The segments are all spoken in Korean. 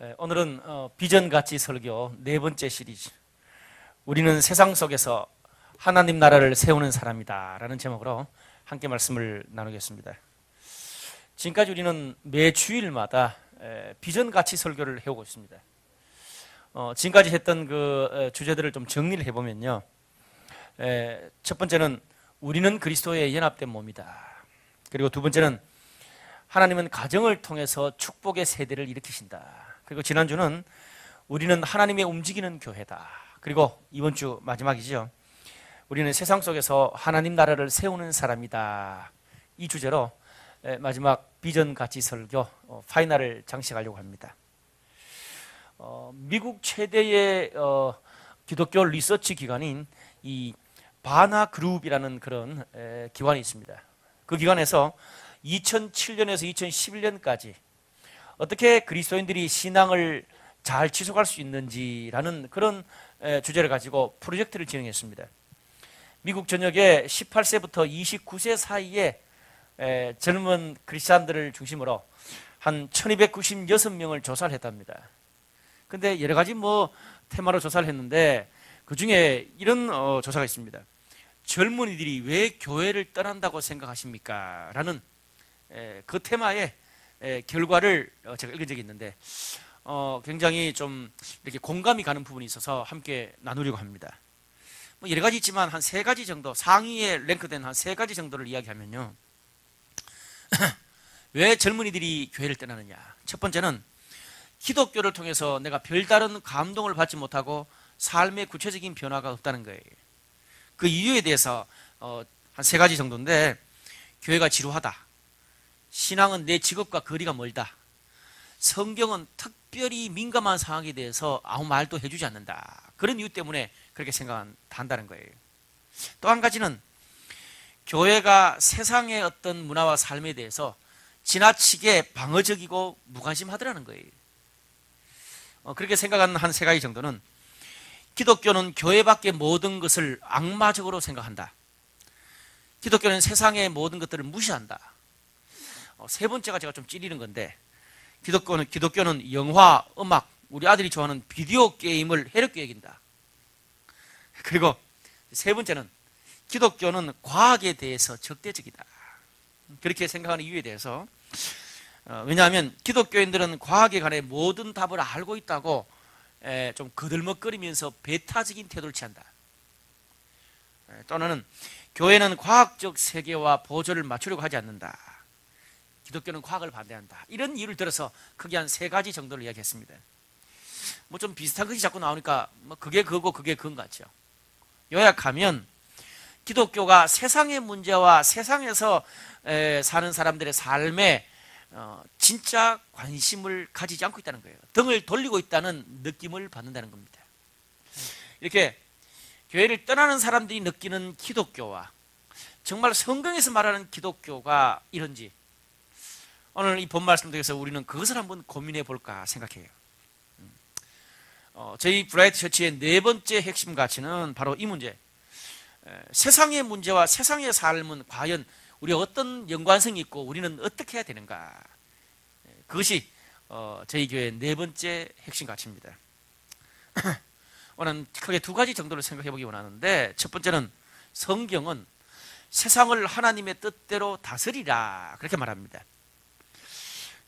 오늘은 비전가치 설교 네 번째 시리즈, 우리는 세상 속에서 하나님 나라를 세우는 사람이다 라는 제목으로 함께 말씀을 나누겠습니다. 지금까지 우리는 매 주일마다 비전가치 설교를 해오고 있습니다. 지금까지 했던 그 주제들을 좀 정리를 해보면요, 첫 번째는 우리는 그리스도의 연합된 몸이다. 그리고 두 번째는 하나님은 가정을 통해서 축복의 세대를 일으키신다. 그리고 지난주는 우리는 하나님의 움직이는 교회다. 그리고 이번 주 마지막이죠, 우리는 세상 속에서 하나님 나라를 세우는 사람이다. 이 주제로 마지막 비전 가치 설교 파이널을 장식하려고 합니다. 미국 최대의 기독교 리서치 기관인 이 바나 그룹이라는 그런 기관이 있습니다. 그 기관에서 2007년에서 2011년까지 어떻게 그리스도인들이 신앙을 잘 지속할 수 있는지라는 그런 주제를 가지고 프로젝트를 진행했습니다. 미국 전역에 18세부터 29세 사이에 젊은 크리스찬들을 중심으로 한 1296명을 조사를 했답니다. 근데 여러 가지 테마로 조사를 했는데 그 중에 이런 조사가 있습니다. 젊은이들이 왜 교회를 떠난다고 생각하십니까? 라는 그 테마의 결과를 제가 읽은 적이 있는데 굉장히 좀 이렇게 공감이 가는 부분이 있어서 함께 나누려고 합니다. 여러 가지 있지만 한 세 가지 정도, 상위에 랭크된 한 세 가지 정도를 이야기하면요, 왜 젊은이들이 교회를 떠나느냐. 첫 번째는 기독교를 통해서 내가 별다른 감동을 받지 못하고 삶의 구체적인 변화가 없다는 거예요. 그 이유에 대해서 한 세 가지 정도인데, 교회가 지루하다, 신앙은 내 직업과 거리가 멀다, 성경은 특별히 민감한 상황에 대해서 아무 말도 해주지 않는다, 그런 이유 때문에 그렇게 생각한다는 거예요. 또 한 가지는 교회가 세상의 어떤 문화와 삶에 대해서 지나치게 방어적이고 무관심하더라는 거예요. 그렇게 생각하는 한 세 가지 정도는, 기독교는 교회 밖의 모든 것을 악마적으로 생각한다, 기독교는 세상의 모든 것들을 무시한다, 세 번째가 제가 좀 찔리는 건데, 기독교는 영화, 음악, 우리 아들이 좋아하는 비디오 게임을 해롭게 여긴다. 그리고 세 번째는 기독교는 과학에 대해서 적대적이다. 그렇게 생각하는 이유에 대해서, 왜냐하면 기독교인들은 과학에 관해 모든 답을 알고 있다고 좀 거들먹거리면서 배타적인 태도를 취한다. 또는 교회는 과학적 세계와 보조를 맞추려고 하지 않는다, 기독교는 과학을 반대한다. 이런 이유를 들어서 크게 한 세 가지 정도를 이야기했습니다. 좀 비슷한 것이 자꾸 나오니까 그게 그거고 그게 그건 같죠. 요약하면 기독교가 세상의 문제와 세상에서 사는 사람들의 삶에 진짜 관심을 가지지 않고 있다는 거예요. 등을 돌리고 있다는 느낌을 받는다는 겁니다. 이렇게 교회를 떠나는 사람들이 느끼는 기독교와 정말 성경에서 말하는 기독교가 이런지, 오늘 이 본 말씀 통해서 우리는 그것을 한번 고민해 볼까 생각해요. 저희 브라이트 처치의 네 번째 핵심 가치는 바로 이 문제, 세상의 문제와 세상의 삶은 과연 우리가 어떤 연관성이 있고 우리는 어떻게 해야 되는가. 그것이 저희 교회의 네 번째 핵심 가치입니다. 오늘은 크게 두 가지 정도를 생각해 보기 원하는데, 첫 번째는 성경은 세상을 하나님의 뜻대로 다스리라, 그렇게 말합니다.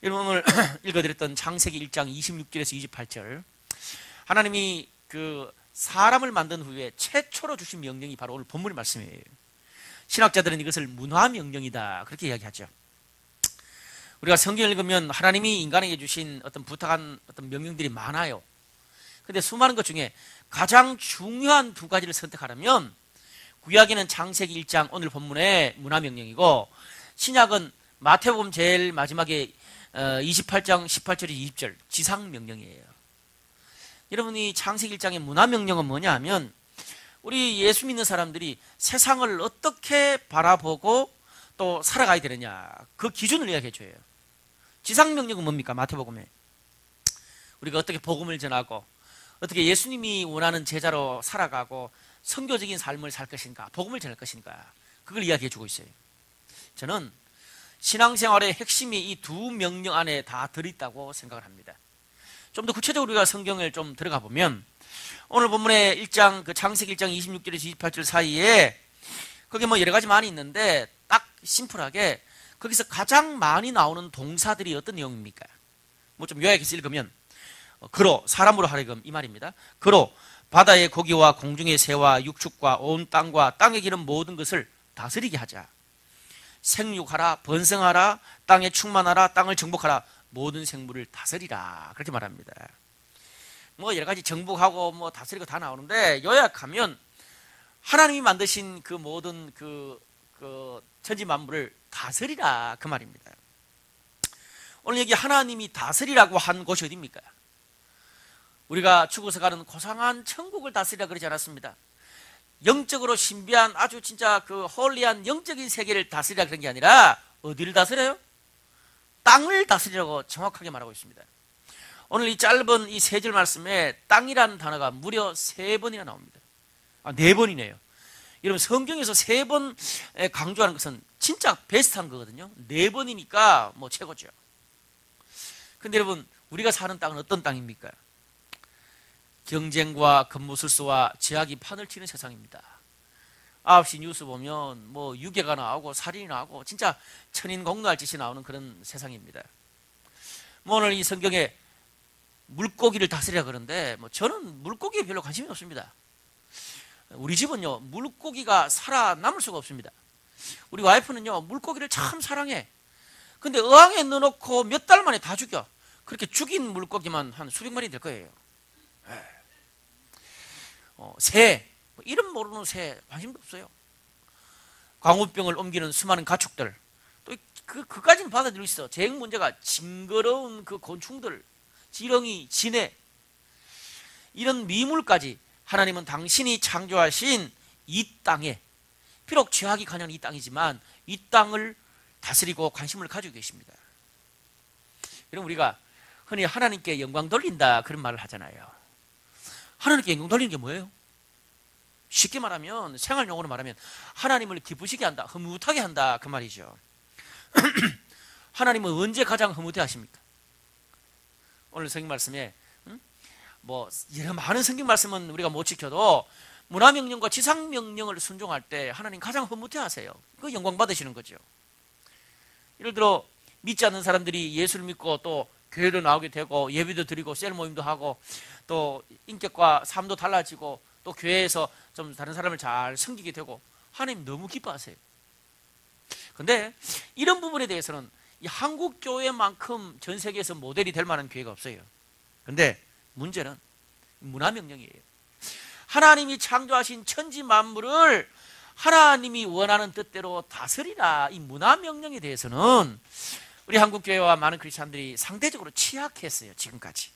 여러분, 오늘 읽어드렸던 창세기 1장 26절에서 28절, 하나님이 그 사람을 만든 후에 최초로 주신 명령이 바로 오늘 본문의 말씀이에요. 신학자들은 이것을 문화명령이다, 그렇게 이야기하죠. 우리가 성경을 읽으면 하나님이 인간에게 주신 어떤 부탁한 어떤 명령들이 많아요. 근데 수많은 것 중에 가장 중요한 두 가지를 선택하려면, 구약에는 창세기 1장 오늘 본문의 문화명령이고, 신약은 마태복음 제일 마지막에 28장 18절에서 20절 지상명령이에요. 여러분이 창세기 1장의 문화명령은 뭐냐 하면, 우리 예수 믿는 사람들이 세상을 어떻게 바라보고 또 살아가야 되느냐, 그 기준을 이야기해 줘요. 지상명령은 뭡니까? 마태복음에 우리가 어떻게 복음을 전하고 어떻게 예수님이 원하는 제자로 살아가고 선교적인 삶을 살 것인가, 복음을 전할 것인가, 그걸 이야기해 주고 있어요. 저는 신앙생활의 핵심이 이 두 명령 안에 다 들어있다고 생각을 합니다. 좀 더 구체적으로 우리가 성경을 좀 들어가 보면 오늘 본문의 1장 그 창세기 1장 26절에서 28절 사이에 거기 뭐 여러 가지 많이 있는데 딱 심플하게 거기서 가장 많이 나오는 동사들이 어떤 내용입니까? 뭐 좀 요약해서 읽으면 그로 사람으로 하려금 이 말입니다. 그로 바다의 고기와 공중의 새와 육축과 온 땅과 땅에 기는 모든 것을 다스리게 하자. 생육하라, 번성하라, 땅에 충만하라, 땅을 정복하라, 모든 생물을 다스리라. 그렇게 말합니다. 뭐 여러 가지 정복하고 뭐 다스리고 다 나오는데 요약하면 하나님이 만드신 그 모든 그 천지 만물을 다스리라 그 말입니다. 오늘 여기 하나님이 다스리라고 한 곳이 어디입니까? 우리가 죽어서 가는 고상한 천국을 다스리라 그러지 않았습니다. 영적으로 신비한 아주 진짜 그 홀리한 영적인 세계를 다스리라 그런 게 아니라 어디를 다스려요? 땅을 다스리라고 정확하게 말하고 있습니다. 오늘 이 짧은 이 세 절 말씀에 땅이라는 단어가 무려 3번이나 나옵니다. 4번이네요. 여러분 성경에서 3번 강조하는 것은 진짜 베스트한 거거든요. 4번이니까 뭐 최고죠. 근데 여러분 우리가 사는 땅은 어떤 땅입니까? 경쟁과 급무술수와 제약이 판을 치는 세상입니다. 9시 뉴스 보면 뭐 유괴가 나오고 살인이 나오고 진짜 천인공노할 짓이 나오는 그런 세상입니다. 뭐 오늘 이 성경에 물고기를 다스리라 그러는데 뭐 저는 물고기에 별로 관심이 없습니다. 우리 집은요 물고기가 살아남을 수가 없습니다. 우리 와이프는요 물고기를 참 사랑해. 근데 어항에 넣어놓고 몇 달 만에 다 죽여. 그렇게 죽인 물고기만 한 수백 마리 될 거예요. 새, 이름 모르는 새 관심도 없어요. 광우병을 옮기는 수많은 가축들, 또 그까지는 받아들일 수 있어. 제일 문제가 징그러운 그 곤충들, 지렁이, 진해, 이런 미물까지 하나님은 당신이 창조하신 이 땅에, 비록 죄악이 가는 이 땅이지만 이 땅을 다스리고 관심을 가지고 계십니다. 여러분 우리가 흔히 하나님께 영광 돌린다 그런 말을 하잖아요. 하나님께 영광 돌리는 게 뭐예요? 쉽게 말하면 생활용어로 말하면 하나님을 기쁘시게 한다, 흐뭇하게 한다 그 말이죠. 하나님은 언제 가장 흐뭇해 하십니까? 오늘 성경 말씀에 뭐 여러 많은 성경 말씀은 우리가 못 지켜도 문화명령과 지상명령을 순종할 때 하나님 가장 흐뭇해 하세요. 그 영광 받으시는 거죠. 예를 들어 믿지 않는 사람들이 예수를 믿고 또 교회로 나오게 되고 예배도 드리고 셀 모임도 하고 또 인격과 삶도 달라지고 또 교회에서 좀 다른 사람을 잘 섬기게 되고 하나님 너무 기뻐하세요. 그런데 이런 부분에 대해서는 이 한국 교회만큼 전 세계에서 모델이 될 만한 교회가 없어요. 그런데 문제는 문화명령이에요. 하나님이 창조하신 천지 만물을 하나님이 원하는 뜻대로 다스리라, 이 문화명령에 대해서는 우리 한국교회와 많은 크리스찬들이 상대적으로 취약했어요. 지금까지.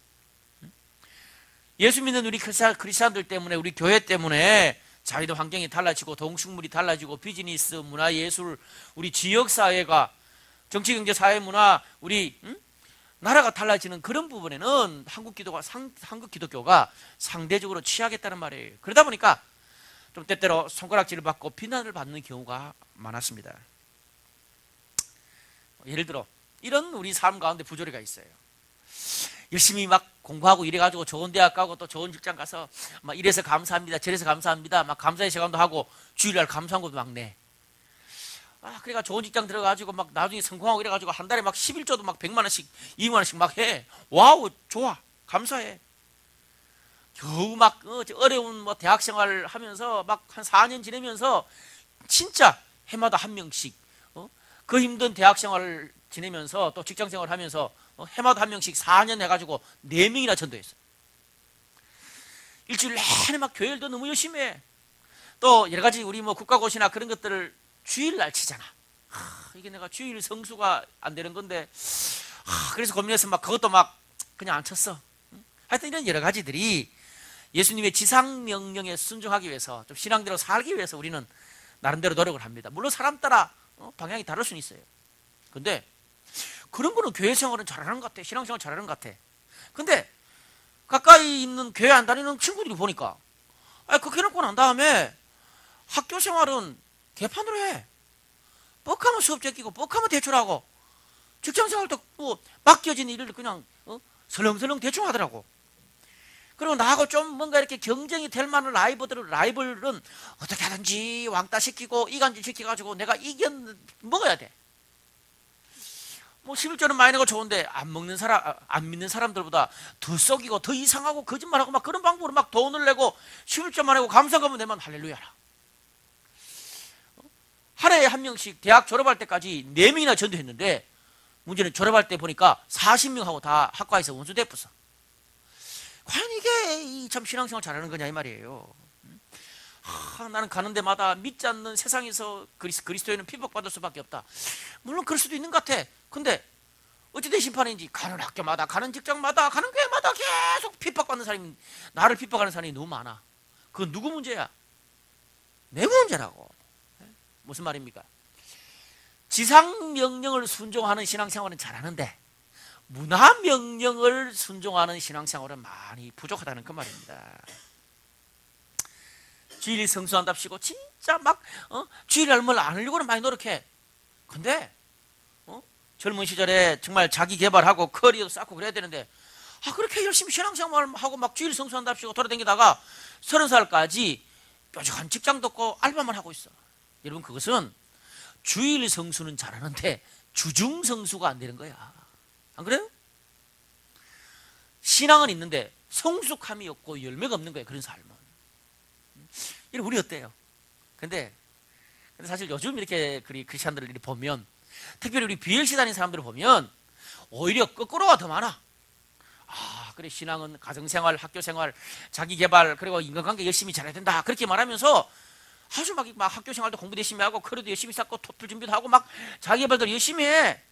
예수 믿는 우리 크리스찬들 때문에, 우리 교회 때문에 자기도 환경이 달라지고 동식물이 달라지고 비즈니스, 문화예술, 우리 지역사회가 정치, 경제, 사회, 문화, 우리 나라가 달라지는 그런 부분에는 한국 기독교가 상대적으로 취약했다는 말이에요. 그러다 보니까 좀 때때로 손가락질을 받고 비난을 받는 경우가 많았습니다. 예를 들어 이런 우리 삶 가운데 부조리가 있어요. 열심히 막 공부하고 이래가지고 좋은 대학 가고 또 좋은 직장 가서 막 이래서 감사합니다, 저래서 감사합니다, 막 감사의 시간도 하고 주일날 감사한 것도 막 내. 그래가 좋은 직장 들어가지고 막 나중에 성공하고 이래가지고 한 달에 막 11조도 막 100만 원씩, 2만 원씩 막 해. 와우, 좋아, 감사해. 겨우 막 어려운 뭐 대학 생활을 하면서 막 한 4년 지내면서 진짜 해마다 한 명씩 그 힘든 대학 생활을 지내면서 또 직장 생활을 하면서 해마다 한 명씩 4년 해가지고 4명이나 전도했어요. 일주일 내내 막 교회일도 너무 열심히 해. 또 여러 가지 우리 뭐 국가고시나 그런 것들을 주일날 치잖아. 이게 내가 주일 성수가 안 되는 건데 그래서 고민해서 막 그것도 막 그냥 안 쳤어. 하여튼 이런 여러 가지들이 예수님의 지상명령에 순종하기 위해서, 좀 신앙대로 살기 위해서 우리는 나름대로 노력을 합니다. 물론 사람 따라 방향이 다를 수는 있어요. 근데 그런 거는 교회 생활은 잘하는 것 같아. 신앙생활 잘하는 것 같아. 근데 가까이 있는 교회 안 다니는 친구들이 보니까 그렇게 해놓고 난 다음에 학교 생활은 개판으로 해. 뻑하면 수업 제끼고 뻑하면 대출하고 직장생활도 뭐 맡겨진 일을 그냥 설렁설렁 대충 하더라고. 그리고 나하고 좀 뭔가 이렇게 경쟁이 될 만한 라이벌은 어떻게 하든지 왕따 시키고 이간질 시켜가지고 내가 먹어야 돼. 뭐 11조는 많이 내고 좋은데 안 믿는 사람들보다 더 썩이고 더 이상하고 거짓말하고 막 그런 방법으로 막 돈을 내고 11조만 내고 감사하면 내만 할렐루야라. 한 해에 한 명씩 대학 졸업할 때까지 4명이나 전도했는데 문제는 졸업할 때 보니까 40명하고 다 학과에서 원수 됐었어. 과연 이게 참 신앙생활 잘하는 거냐 이 말이에요. 나는 가는 데마다 믿지 않는 세상에서 그리스도인은 핍박받을 수밖에 없다. 물론 그럴 수도 있는 것 같아. 근데 어찌된 심판인지 가는 학교마다 가는 직장마다 가는 교회마다 계속 핍박받는 사람이, 나를 핍박하는 사람이 너무 많아. 그건 누구 문제야? 내 문제라고. 무슨 말입니까? 지상명령을 순종하는 신앙생활은 잘하는데 문화명령을 순종하는 신앙생활은 많이 부족하다는 그 말입니다. 주일이 성수한답시고 진짜 막 주일 날뭘 안 하려고는 많이 노력해. 근데 젊은 시절에 정말 자기 개발하고 커리어도 쌓고 그래야 되는데 그렇게 열심히 신앙생활하고 막 주일 성수한답시고 돌아다니다가 30살까지 뾰족한 직장도 없고 알바만 하고 있어. 여러분, 그것은 주일 성수는 잘하는데 주중 성수가 안 되는 거야. 안 그래요? 신앙은 있는데 성숙함이 없고 열매가 없는 거예요. 그런 삶은. 이런 우리 어때요? 근데 사실 요즘 이렇게 크리스찬들을 이렇게 보면, 특별히 우리 BLC 다니는 사람들을 보면 오히려 거꾸로가 더 많아. 그래, 신앙은 가정생활, 학교생활, 자기개발, 그리고 인간관계 열심히 잘해야 된다, 그렇게 말하면서 아주 막 학교생활도 공부도 열심히 하고 커리어도 열심히 쌓고 토플 준비도 하고 막 자기개발도 열심히 해.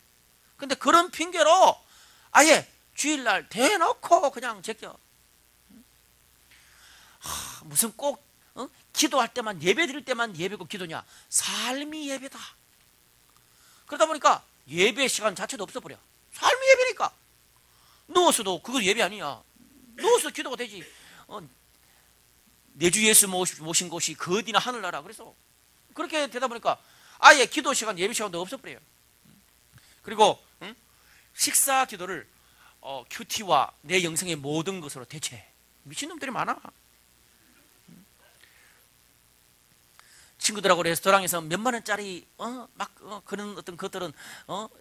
근데 그런 핑계로 아예 주일날 대놓고 그냥 제껴. 무슨 꼭 기도할 때만, 예배 드릴 때만 예배고 기도냐? 삶이 예배다. 그러다 보니까 예배 시간 자체도 없어버려. 삶이 예배니까. 누워서도 그거 예배 아니야. 누워서 기도가 되지. 내 주 예수 모신 곳이 그 어디나 하늘나라. 그래서 그렇게 되다 보니까 아예 기도 시간, 예배 시간도 없어버려요. 그리고 식사 기도를 큐티와 내 영성의 모든 것으로 대체해. 미친놈들이 많아. 친구들하고 레스토랑에서 몇만 원짜리 그런 어떤 것들은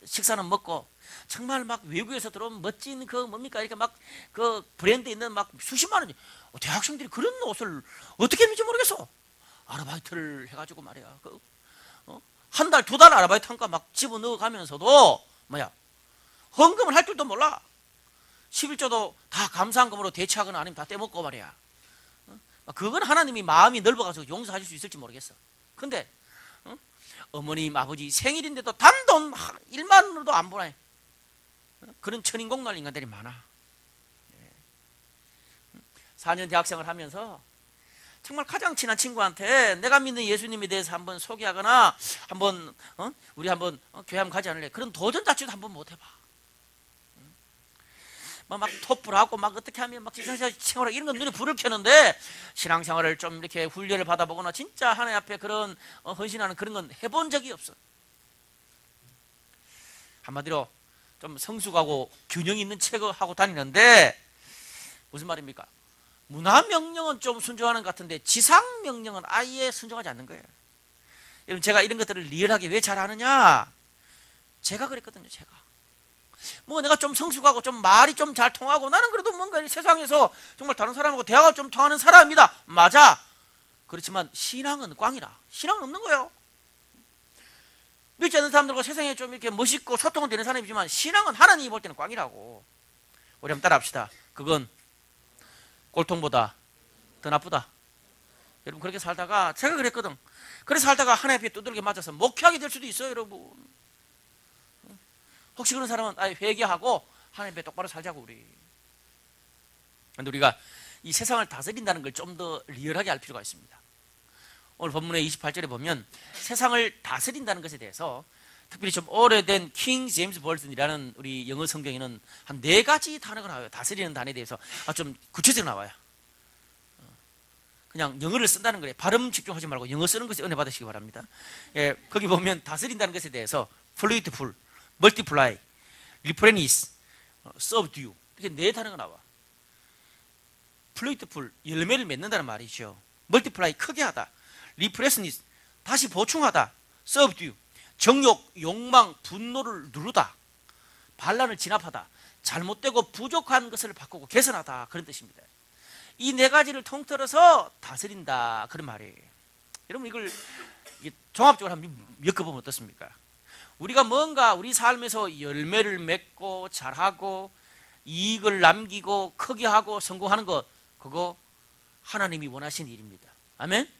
식사는 먹고, 정말 막 외국에서 들어온 멋진 그 뭡니까 이렇게 막 그 브랜드 있는 막 수십만 원, 대학생들이 그런 옷을 어떻게 입는지 모르겠어. 아르바이트를 해가지고 말이야. 한 달, 2달 아르바이트 한가 막 집어넣어 가면서도 헌금을 할 줄도 몰라. 11조도 다 감사한금으로 대체하거나 아니면 다 떼먹고 말이야. 그건 하나님이 마음이 넓어가지고 용서하실 수 있을지 모르겠어. 근데 어머님, 아버지 생일인데도 단돈 1만 원도 안 보내. 그런 천인공날 인간들이 많아. 4년 대학생을 하면서 정말 가장 친한 친구한테 내가 믿는 예수님에 대해서 한번 소개하거나 한번 우리 한번 교회 한번 가지 않을래? 그런 도전 자체도 한번 못 해봐. 막 토플하고 막 어떻게 하면 막 신앙생활 이런 건 눈에 불을 켜는데, 신앙생활을 좀 이렇게 훈련을 받아보거나 진짜 하나님 앞에 그런 헌신하는 그런 건 해본 적이 없어. 한마디로 좀 성숙하고 균형 있는 책을 하고 다니는데, 무슨 말입니까? 문화 명령은 좀 순종하는 것 같은데 지상 명령은 아예 순종하지 않는 거예요. 여러분, 제가 이런 것들을 리얼하게 왜 잘하느냐? 제가 그랬거든요. 제가 내가 좀 성숙하고 좀 말이 좀 잘 통하고, 나는 그래도 뭔가 세상에서 정말 다른 사람하고 대화가 좀 통하는 사람이다. 맞아. 그렇지만 신앙은 꽝이라. 신앙은 없는 거예요. 믿지 않는 사람들과 세상에 좀 이렇게 멋있고 소통은 되는 사람이지만 신앙은 하나님이 볼 때는 꽝이라고. 우리 한번 따라 합시다. 그건 꼴통보다 더 나쁘다. 여러분, 그렇게 살다가 제가 그랬거든. 그래서 살다가 하나님 앞에 두들겨 맞아서 목회하게 될 수도 있어요, 여러분. 혹시 그런 사람은 아예 회개하고 하나님 앞에 똑바로 살자고. 우리. 그런데 우리가 이 세상을 다스린다는 걸 좀 더 리얼하게 알 필요가 있습니다. 오늘 본문의 28절에 보면 세상을 다스린다는 것에 대해서, 특별히 좀 오래된 킹 제임스 볼튼이라는 우리 영어 성경에는 한 4가지 단어가 나와요. 다스리는 단어에 대해서 좀 구체적으로 나와요. 그냥 영어를 쓴다는 거예요. 발음 집중하지 말고 영어 쓰는 것에 은혜 받으시기 바랍니다. 거기 보면 다스린다는 것에 대해서 fruitful, multiply, replenish, subdue, 이렇게 네 단어가 나와. 플루이트풀, 열매를 맺는다는 말이죠. 멀티플라이, 크게 하다. 리프레스니스, 다시 보충하다. 서브듀, 정욕, 욕망, 분노를 누르다. 반란을 진압하다. 잘못되고 부족한 것을 바꾸고 개선하다. 그런 뜻입니다. 이 네 가지를 통틀어서 다스린다. 그런 말이에요. 여러분 이걸 종합적으로 한번 엮어보면 어떻습니까? 우리가 뭔가 우리 삶에서 열매를 맺고 잘하고 이익을 남기고 크게 하고 성공하는 것, 그거 하나님이 원하시는 일입니다. 아멘?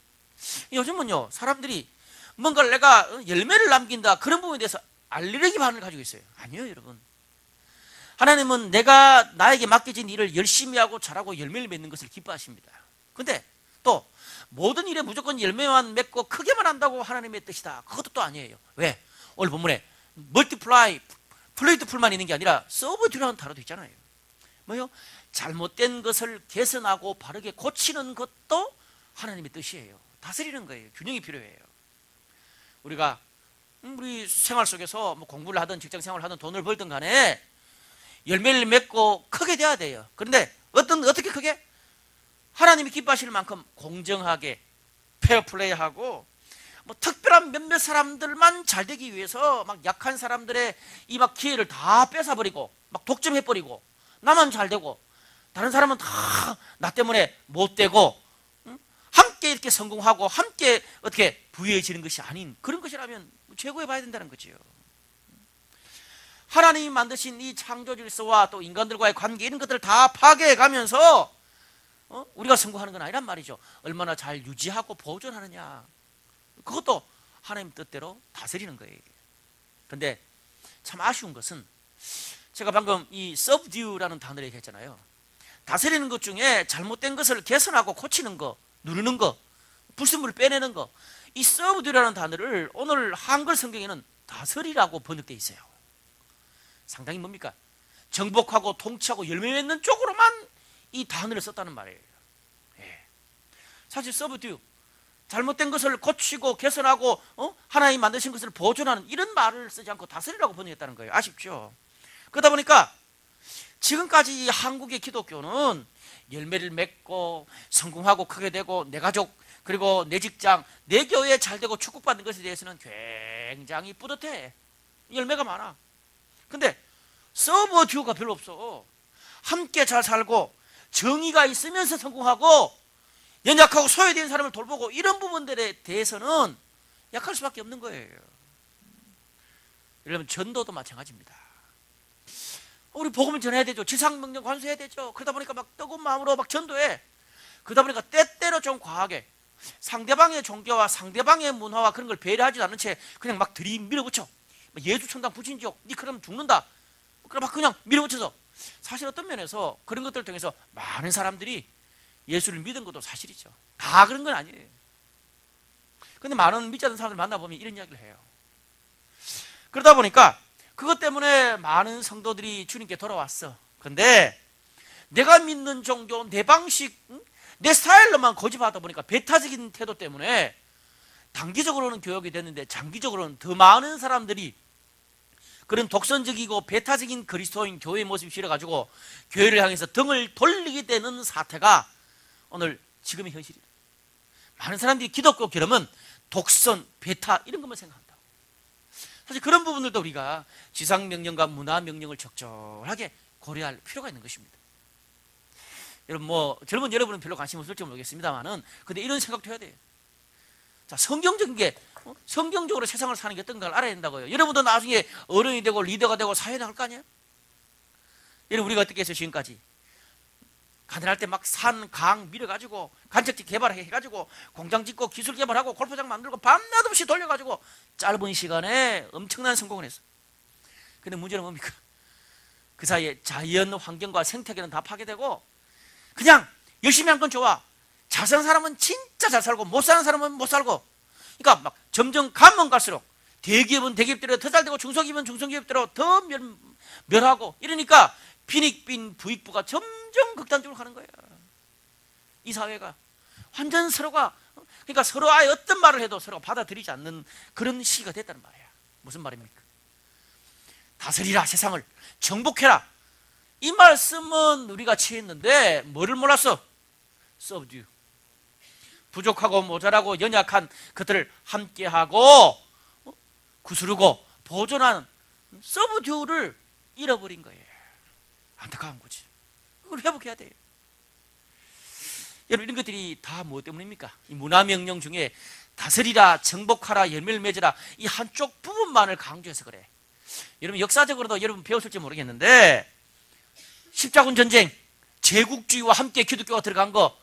요즘은요, 사람들이 뭔가를 내가 열매를 남긴다, 그런 부분에 대해서 알레르기 반응을 가지고 있어요. 아니요, 여러분. 하나님은 내가 나에게 맡겨진 일을 열심히 하고 잘하고 열매를 맺는 것을 기뻐하십니다. 근데 또 모든 일에 무조건 열매만 맺고 크게만 한다고 하나님의 뜻이다. 그것도 또 아니에요. 왜? 오늘 본문에 멀티플라이, 플레이트풀만 있는 게 아니라 서브듀라는 단어도 있잖아요. 뭐요? 잘못된 것을 개선하고 바르게 고치는 것도 하나님의 뜻이에요. 다스리는 거예요. 균형이 필요해요. 우리가 우리 생활 속에서 뭐 공부를 하든 직장 생활을 하든 돈을 벌든 간에 열매를 맺고 크게 돼야 돼요. 그런데 어떻게 크게? 하나님이 기뻐하시는 만큼 공정하게 페어플레이하고 뭐 특별한 몇몇 사람들만 잘 되기 위해서 막 약한 사람들의 이 막 기회를 다 뺏어버리고 막 독점해버리고 나만 잘 되고 다른 사람은 다 나 때문에 못 되고, 함께 이렇게 성공하고 함께 어떻게 부유해지는 것이 아닌 그런 것이라면 최고해 봐야 된다는 거지요. 하나님이 만드신 이 창조 질서와 또 인간들과의 관계, 이런 것들을 다 파괴해 가면서 우리가 성공하는 건 아니란 말이죠. 얼마나 잘 유지하고 보존하느냐, 그것도 하나님 뜻대로 다스리는 거예요. 그런데 참 아쉬운 것은 제가 방금 이 subdue라는 단어를 얘기했잖아요. 다스리는 것 중에 잘못된 것을 개선하고 고치는 거, 누르는 거, 불순물을 빼내는 거, 이 subdue라는 단어를 오늘 한글 성경에는 다스리라고 번역되어 있어요. 상당히 뭡니까? 정복하고 통치하고 열매 맺는 쪽으로만 이 단어를 썼다는 말이에요. 예. 사실 subdue, 잘못된 것을 고치고 개선하고 하나님이 만드신 것을 보존하는 이런 말을 쓰지 않고 다스리라고 번역했다는 거예요. 아쉽죠? 그러다 보니까 지금까지 한국의 기독교는 열매를 맺고 성공하고 크게 되고 내 가족 그리고 내 직장 내 교회 잘 되고 축복받는 것에 대해서는 굉장히 뿌듯해. 열매가 많아. 근데 서브듀가 별로 없어. 함께 잘 살고 정의가 있으면서 성공하고 연약하고 소외된 사람을 돌보고 이런 부분들에 대해서는 약할 수밖에 없는 거예요. 여러분 전도도 마찬가지입니다. 우리 복음을 전해야 되죠. 지상명령 관수해야 되죠. 그러다 보니까 막 뜨거운 마음으로 막 전도해. 그러다 보니까 때때로 좀 과하게 상대방의 종교와 상대방의 문화와 그런 걸 배려하지 않는 채 그냥 막 들이밀어붙여. 예수 천당 부친지옥 니 그러면 죽는다. 그럼 막 그냥 밀어붙여서 사실 어떤 면에서 그런 것들을 통해서 많은 사람들이 예수를 믿은 것도 사실이죠. 다 그런 건 아니에요. 근데 많은 믿지 않는 사람들 만나보면 이런 이야기를 해요. 그러다 보니까 그것 때문에 많은 성도들이 주님께 돌아왔어. 그런데 내가 믿는 종교, 내 방식, 내 스타일로만 고집하다 보니까 배타적인 태도 때문에 단기적으로는 교역이 됐는데 장기적으로는 더 많은 사람들이 그런 독선적이고 배타적인 그리스도인 교회의 모습이 싫어가지고 교회를 향해서 등을 돌리게 되는 사태가 오늘 지금의 현실이다. 많은 사람들이 기독교 그러면 독선, 배타 이런 것만 생각한다. 사실 그런 부분들도 우리가 지상명령과 문화명령을 적절하게 고려할 필요가 있는 것입니다. 여러분 뭐 젊은 여러분은 별로 관심 없을지 모르겠습니다만은 근데 이런 생각도 해야 돼요. 자, 성경적인 게 성경적으로 세상을 사는 게 어떤 걸 알아야 된다고요. 여러분도 나중에 어른이 되고 리더가 되고 사회 나갈 거 아니에요? 여러분 우리가 어떻게 해서 지금까지 가난할 때 막 산, 강 밀어가지고 간척지 개발해가지고 공장 짓고 기술 개발하고 골프장 만들고 밤낮 없이 돌려가지고 짧은 시간에 엄청난 성공을 했어. 근데 문제는 뭡니까? 그 사이에 자연 환경과 생태계는 다 파괴되고 그냥 열심히 한 건 좋아. 잘 사는 사람은 진짜 잘 살고 못 사는 사람은 못 살고, 그러니까 막 점점 가면 갈수록 대기업은 대기업대로 더 잘 되고 중소기업은 중소기업대로 더 멸하고 이러니까 빈익빈 부익부가 점점 극단적으로 가는 거예요. 이 사회가 완전 서로가 그러니까 서로 아예 어떤 말을 해도 서로가 받아들이지 않는 그런 시기가 됐다는 말이야. 무슨 말입니까? 다스리라 세상을 정복해라. 이 말씀은 우리가 취했는데 뭐를 몰랐어? subdue. 부족하고 모자라고 연약한 것들을 함께하고 구스르고 보존하는 subdue를 잃어버린 거예요. 안타까운 거지. 그걸 회복해야 돼요. 여러분, 이런 것들이 다 무엇 때문입니까? 이 문화명령 중에 다스리라, 정복하라, 열매를 맺으라, 이 한쪽 부분만을 강조해서 그래. 여러분, 역사적으로도 여러분 배웠을지 모르겠는데 십자군 전쟁, 제국주의와 함께 기독교가 들어간 거,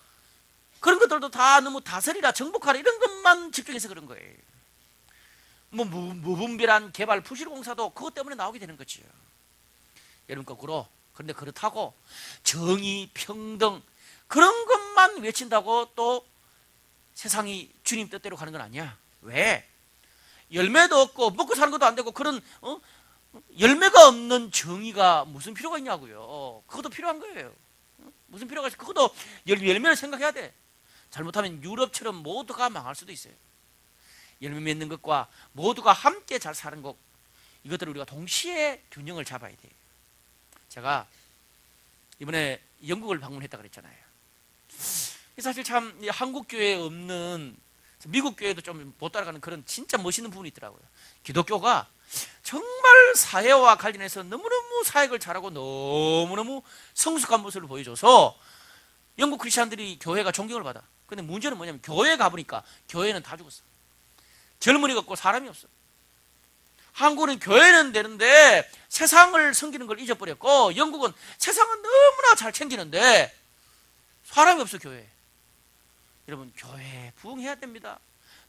그런 것들도 다 너무 다스리라, 정복하라 이런 것만 집중해서 그런 거예요. 뭐 무분별한 개발 부실공사도 그것 때문에 나오게 되는 거지요. 여러분, 거꾸로, 그런데 그렇다고 정의, 평등 그런 것만 외친다고 또 세상이 주님 뜻대로 가는 건 아니야. 왜? 열매도 없고 먹고 사는 것도 안 되고 그런 열매가 없는 정의가 무슨 필요가 있냐고요. 그것도 필요한 거예요. 무슨 필요가 있어? 그것도 열매를 생각해야 돼. 잘못하면 유럽처럼 모두가 망할 수도 있어요. 열매 맺는 것과 모두가 함께 잘 사는 것, 이것들을 우리가 동시에 균형을 잡아야 돼요. 제가 이번에 영국을 방문했다 그랬잖아요. 사실 참 한국 교회에 없는, 미국 교회도 좀 못 따라가는 그런 진짜 멋있는 부분이 있더라고요. 기독교가 정말 사회와 관련해서 너무너무 사역을 잘하고 너무너무 성숙한 모습을 보여줘서 영국 크리스찬들이 교회가 존경을 받아. 근데 문제는 뭐냐면 교회에 가보니까 교회는 다 죽었어. 젊은이가 없고 사람이 없어. 한국은 교회는 되는데 세상을 섬기는 걸 잊어버렸고, 영국은 세상은 너무나 잘 챙기는데 사람이 없어. 교회에. 여러분, 교회에 부응해야 됩니다.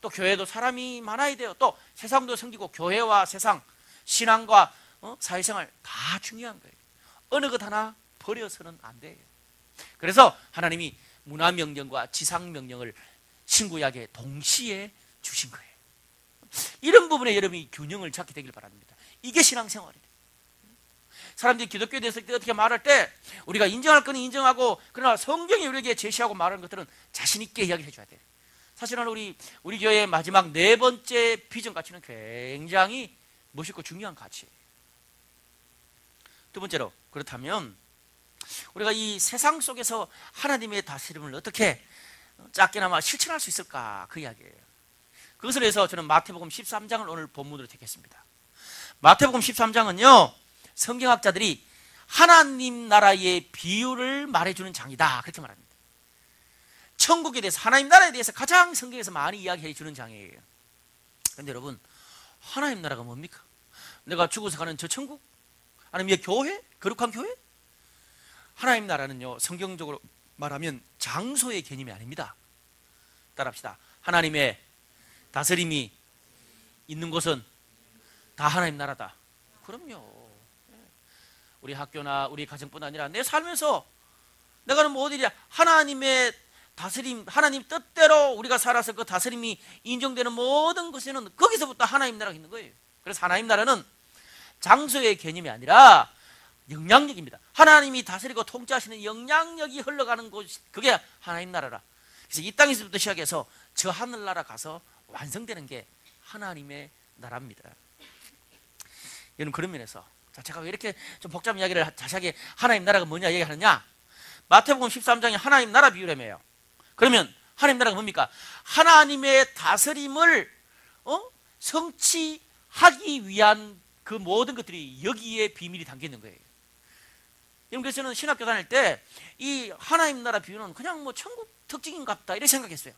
또 교회도 사람이 많아야 돼요. 또 세상도 섬기고, 교회와 세상, 신앙과 사회생활 다 중요한 거예요. 어느 것 하나 버려서는 안 돼요. 그래서 하나님이 문화명령과 지상명령을 신구약에 동시에 주신 거예요. 이런 부분에 여러분이 균형을 잡게 되길 바랍니다. 이게 신앙생활이에요. 사람들이 기독교에 대해서 어떻게 말할 때 우리가 인정할 건 인정하고, 그러나 성경이 우리에게 제시하고 말하는 것들은 자신 있게 이야기해 줘야 돼요. 사실은 우리 교회의 마지막 4번째 비전 가치는 굉장히 멋있고 중요한 가치예요. 두 번째로, 그렇다면 우리가 이 세상 속에서 하나님의 다스림을 어떻게 작게나마 실천할 수 있을까, 그 이야기예요. 그것을 위해서 저는 마태복음 13장을 오늘 본문으로 택했습니다. 마태복음 13장은요, 성경학자들이 하나님 나라의 비유를 말해주는 장이다, 그렇게 말합니다. 천국에 대해서, 하나님 나라에 대해서 가장 성경에서 많이 이야기해 주는 장이에요. 그런데 여러분, 하나님 나라가 뭡니까? 내가 죽어서 가는 저 천국? 아니면 교회? 거룩한 교회? 하나님 나라는요, 성경적으로 말하면 장소의 개념이 아닙니다. 따라합시다. 하나님의 다스림이 있는 곳은 다 하나님 나라다. 그럼요. 우리 학교나 우리 가정뿐 아니라 내 살면서 내가는 뭐 어디냐, 하나님의 다스림, 하나님 뜻대로 우리가 살아서 그 다스림이 인정되는 모든 것에는 거기서부터 하나님 나라가 있는 거예요. 그래서 하나님 나라는 장소의 개념이 아니라 영향력입니다. 하나님이 다스리고 통치하시는 영향력이 흘러가는 곳, 그게 하나님 나라라. 그래서 이 땅에서부터 시작해서 저 하늘나라 가서 완성되는 게 하나님의 나라입니다. 여러분, 그런 면에서 제가 왜 이렇게 좀 복잡한 이야기를 자세하게 하나님 나라가 뭐냐 얘기하느냐, 마태복음 13장에 하나님 나라 비유라며요. 그러면 하나님 나라가 뭡니까? 하나님의 다스림을 성취하기 위한 그 모든 것들이 여기에 비밀이 담겨 있는 거예요. 여러분, 그래서 저는 신학교 다닐 때 이 하나님 나라 비유는 그냥 뭐 천국 특징인갑다 이렇게 생각했어요.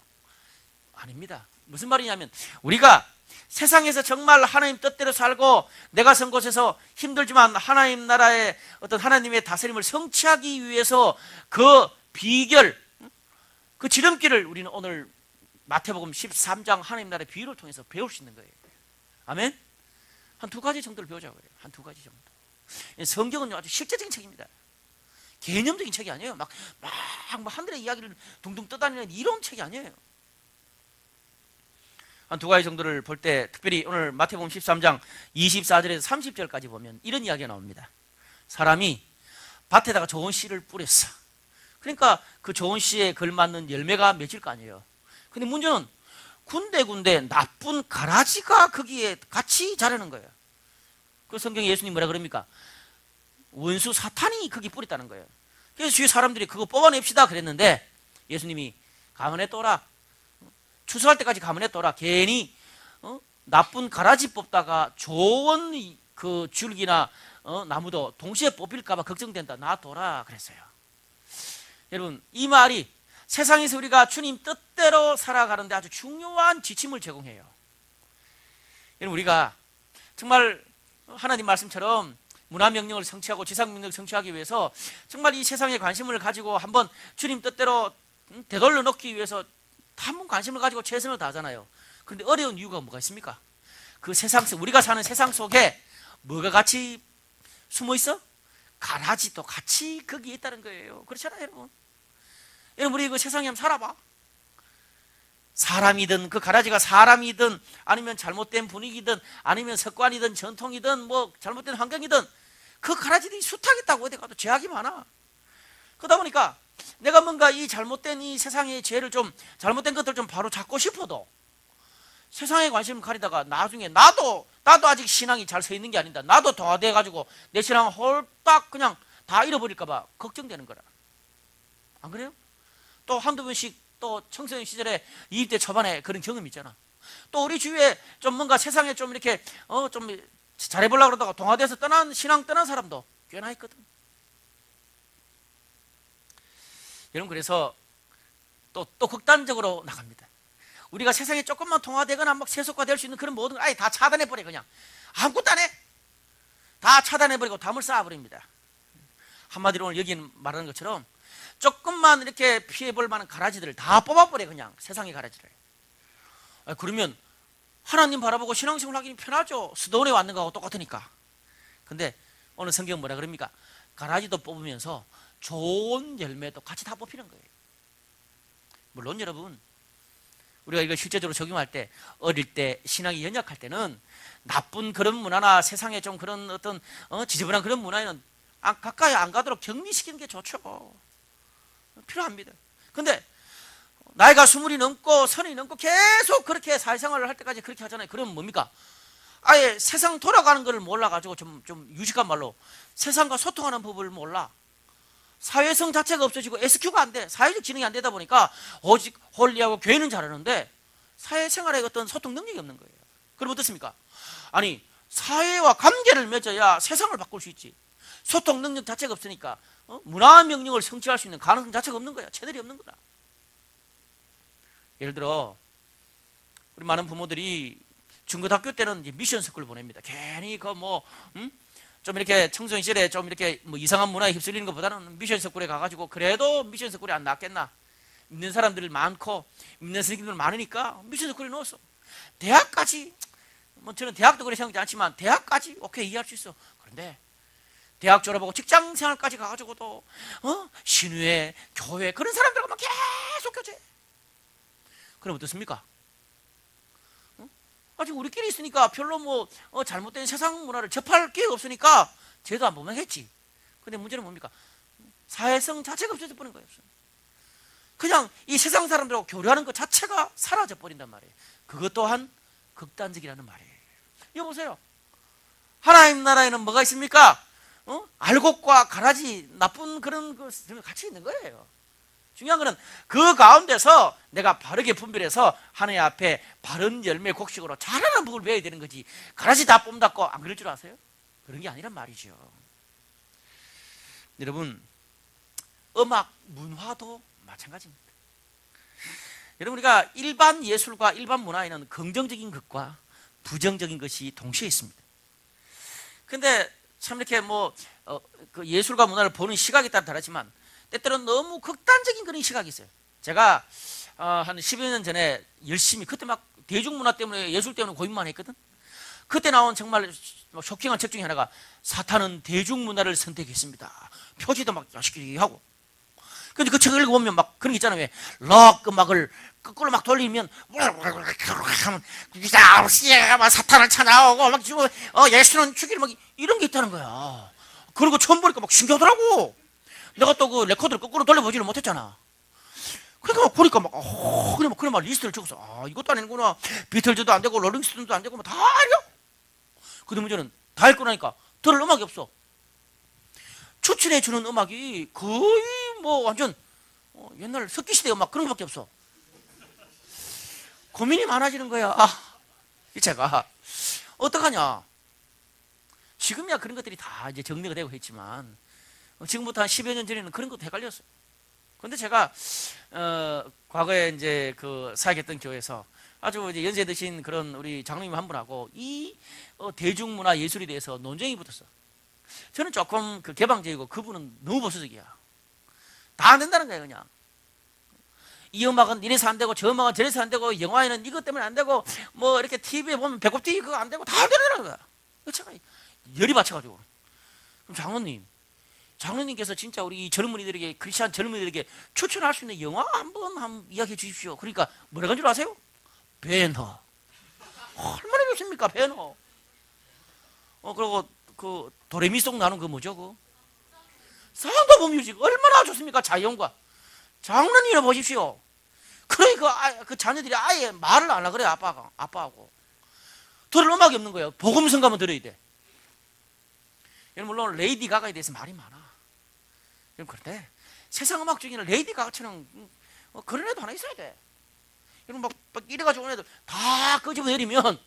아닙니다. 무슨 말이냐면, 우리가 세상에서 정말 하나님 뜻대로 살고 내가 선 곳에서 힘들지만 하나님 나라의 어떤 하나님의 다스림을 성취하기 위해서 그 비결, 그 지름길을 우리는 오늘 마태복음 13장 하나님 나라의 비유를 통해서 배울 수 있는 거예요. 아멘? 한 2가지 정도를 배우자고요. 한 2가지 정도. 성경은 아주 실제적인 책입니다. 개념적인 책이 아니에요. 막 하늘의 이야기를 둥둥 떠다니는 이런 책이 아니에요. 한 2가지 정도를 볼 때, 특별히 오늘 마태복음 13장 24절에서 30절까지 보면 이런 이야기가 나옵니다. 사람이 밭에다가 좋은 씨를 뿌렸어. 그러니까 그 좋은 씨에 걸맞는 열매가 맺을 거 아니에요. 근데 문제는 군데군데 나쁜 가라지가 거기에 같이 자라는 거예요. 그 성경에 예수님 뭐라 그럽니까? 원수 사탄이 거기 뿌렸다는 거예요. 그래서 주위 사람들이 그거 뽑아냅시다 그랬는데 예수님이 가만히 둬라. 추수할 때까지 가만히 둬라. 괜히 나쁜 가라지 뽑다가 좋은 그 줄기나 나무도 동시에 뽑힐까봐 걱정된다. 놔둬라 그랬어요. 여러분, 이 말이 세상에서 우리가 주님 뜻대로 살아가는데 아주 중요한 지침을 제공해요. 여러분, 우리가 정말 하나님 말씀처럼 문화명령을 성취하고 지상명령을 성취하기 위해서 정말 이 세상에 관심을 가지고 한번 주님 뜻대로 되돌려 놓기 위해서 한번 관심을 가지고 최선을 다하잖아요. 그런데 어려운 이유가 뭐가 있습니까? 그 세상 속, 우리가 사는 세상 속에 뭐가 같이 숨어 있어? 가라지도 같이 거기에 있다는 거예요. 그렇잖아요, 여러분. 여러분, 우리 그 세상에 한번 살아봐. 사람이든 그 가라지가 사람이든 아니면 잘못된 분위기든 아니면 습관이든 전통이든 뭐 잘못된 환경이든 그 가라지들이 수탉있다고 어디 가도 죄악이 많아. 그러다 보니까 내가 뭔가 이 잘못된 이 세상의 죄를 좀 잘못된 것들 좀 바로 잡고 싶어도 세상에 관심을 가리다가 나중에 나도 아직 신앙이 잘 서 있는 게 아닌다. 나도 도화돼 가지고 내 신앙을 홀딱 그냥 다 잃어버릴까 봐 걱정되는 거라. 안 그래요? 또 한두 번씩 또 청소년 시절에 20대 초반에 그런 경험이 있잖아. 또 우리 주위에 좀 뭔가 세상에 좀 이렇게 좀 잘해보려고 그러다가 동화돼서 신앙 떠난 사람도 꽤나 있거든. 여러분, 그래서 또 극단적으로 나갑니다. 우리가 세상에 조금만 통화되거나 막 세속화될 수 있는 그런 모든 걸 아예 다 차단해버려. 그냥 아무것도 안 해. 다 차단해버리고 담을 쌓아버립니다. 한마디로 오늘 여기 말하는 것처럼 조금만 이렇게 피해볼 만한 가라지들을 다 뽑아버려. 그냥 세상의 가라지를. 그러면 하나님 바라보고 신앙생활 하기 편하죠. 수도원에 왔는 거하고 똑같으니까. 근데 오늘 성경 뭐라 그럽니까? 가라지도 뽑으면서 좋은 열매도 같이 다 뽑히는 거예요. 물론 여러분, 우리가 이걸 실제적으로 적용할 때 어릴 때 신앙이 연약할 때는 나쁜 그런 문화나 세상에 좀 그런 어떤 지저분한 그런 문화에는 가까이 안 가도록 격리시키는 게 좋죠. 필요합니다. 근데 나이가 20이 넘고 30이 넘고 계속 그렇게 사회생활을 할 때까지 그렇게 하잖아요. 그러면 뭡니까? 아예 세상 돌아가는 걸 몰라가지고 좀 유식한 말로 세상과 소통하는 법을 몰라. 사회성 자체가 없어지고 SQ가 안 돼. 사회적 지능이 안 되다 보니까 오직 홀리하고 교회는 잘하는데 사회생활의 어떤 소통 능력이 없는 거예요. 그럼 어떻습니까? 아니, 사회와 관계를 맺어야 세상을 바꿀 수 있지. 소통 능력 자체가 없으니까 문화 명령을 성취할 수 있는 가능성 자체가 없는 거야. 채널이 없는 거다. 예를 들어 우리 많은 부모들이 중고등학교 때는 이제 미션 스쿨 보냅니다. 괜히 좀 이렇게 청소년 시절에 좀 이렇게 뭐 이상한 문화에 휩쓸리는 것보다는 미션 스쿨에 가가지고 그래도 미션 스쿨이 안 낫겠나. 믿는 사람들 많고 믿는 선생님들 많으니까 미션 스쿨에 넣었어. 대학까지 저는 대학도 그렇게 생각하지 않지만 대학까지 오케이 이해할 수 있어. 그런데 대학 졸업하고 직장 생활까지 가가지고도 신우회, 교회 그런 사람들하고만 계속 교제. 그럼 어떻습니까? 아직 우리끼리 있으니까 별로 잘못된 세상 문화를 접할 기회가 없으니까 죄도 안 보면 했지. 근데 문제는 뭡니까? 사회성 자체가 없어져 버린 거예요. 그냥 이 세상 사람들하고 교류하는 것 자체가 사라져 버린단 말이에요. 그것 또한 극단적이라는 말이에요. 이거 보세요. 하나님 나라에는 뭐가 있습니까? 알곡과 가라지 나쁜 그런 것들 같이 있는 거예요. 중요한 거는 그 가운데서 내가 바르게 분별해서 하나님 앞에 바른 열매 곡식으로 자라는 법을 배워야 되는 거지. 가라지 다 뽐닫고 안 그럴 줄 아세요? 그런 게 아니란 말이죠. 여러분, 음악, 문화도 마찬가지입니다. 여러분, 우리가 일반 예술과 일반 문화에는 긍정적인 것과 부정적인 것이 동시에 있습니다. 근데 참 이렇게 그 예술과 문화를 보는 시각에 따라 다르지만 때때로는 너무 극단적인 그런 시각이 있어요. 제가 한 10여 년 전에 열심히 그때 막 대중문화 때문에 예술 때문에 고민만 했거든. 그때 나온 정말 쇼킹한 책 중에 하나가 사탄은 대중문화를 선택했습니다. 표지도 막 야식하게 하고. 근데 그 책을 읽어보면 막 그런 게 있잖아요. 왜 락 음악을 거꾸로 막 돌리면 사탄을 찾아오고 막 죽어 예수는 죽이는 막 이런 게 있다는 거야. 그리고 처음 보니까 막 신기하더라고. 내가 또 그 레코드를 거꾸로 돌려보지를 못했잖아. 그러니까 막 보니까 그래 막 리스트를 적었어. 이것도 아니구나. 비틀즈도 안 되고 롤링스톤도 안 되고 다 알려. 근데 문제는 다 읽고 나니까 들을 음악이 없어. 추천해 주는 음악이 거의 뭐 완전 옛날 석기시대 음악 그런 것밖에 없어. 고민이 많아지는 거야. 제가 어떡하냐. 지금이야 그런 것들이 다 이제 정리가 되고 했지만 지금부터 한 10여 년 전에는 그런 것도 헷갈렸어요. 그런데 제가 과거에 이제 그 사역했던 교회에서 아주 이제 연세 드신 그런 우리 장로님 한 분하고 이 대중문화 예술에 대해서 논쟁이 붙었어. 저는 조금 그 개방적이고 그분은 너무 보수적이야. 다 안 된다는 거예요. 그냥 이 음악은 이래서 안 되고 저 음악은 저래서 안 되고 영화에는 이것 때문에 안 되고 뭐 이렇게 TV에 보면 배꼽뛰기 그거 안 되고 다 안 되는 거야. 제가 열이 받쳐가지고 그럼 장로님께서 진짜 우리 젊은이들에게 크리스찬 젊은이들에게 추천할 수 있는 영화 한번 이야기해 주십시오. 그러니까 뭐라는 줄 아세요? 배너. 얼마나 좋습니까 배너. 그리고 그 도레미송 나는 그 뭐죠 그 사운드 오브 뮤직 얼마나 좋습니까? 자연과 장로님을 보십시오. 그러니까 그 자녀들이 아예 말을 안 하그래요. 아빠하고 들을 음악이 없는 거예요. 복음성 가면 들어야 돼. 물론 레이디 가가에 대해서 말이 많아. 그런데 세상 음악 중에는 레이디 가가처럼 그런 애도 하나 있어야 돼. 여러분 막 이래가지고 온 애들 다 끄집어 내리면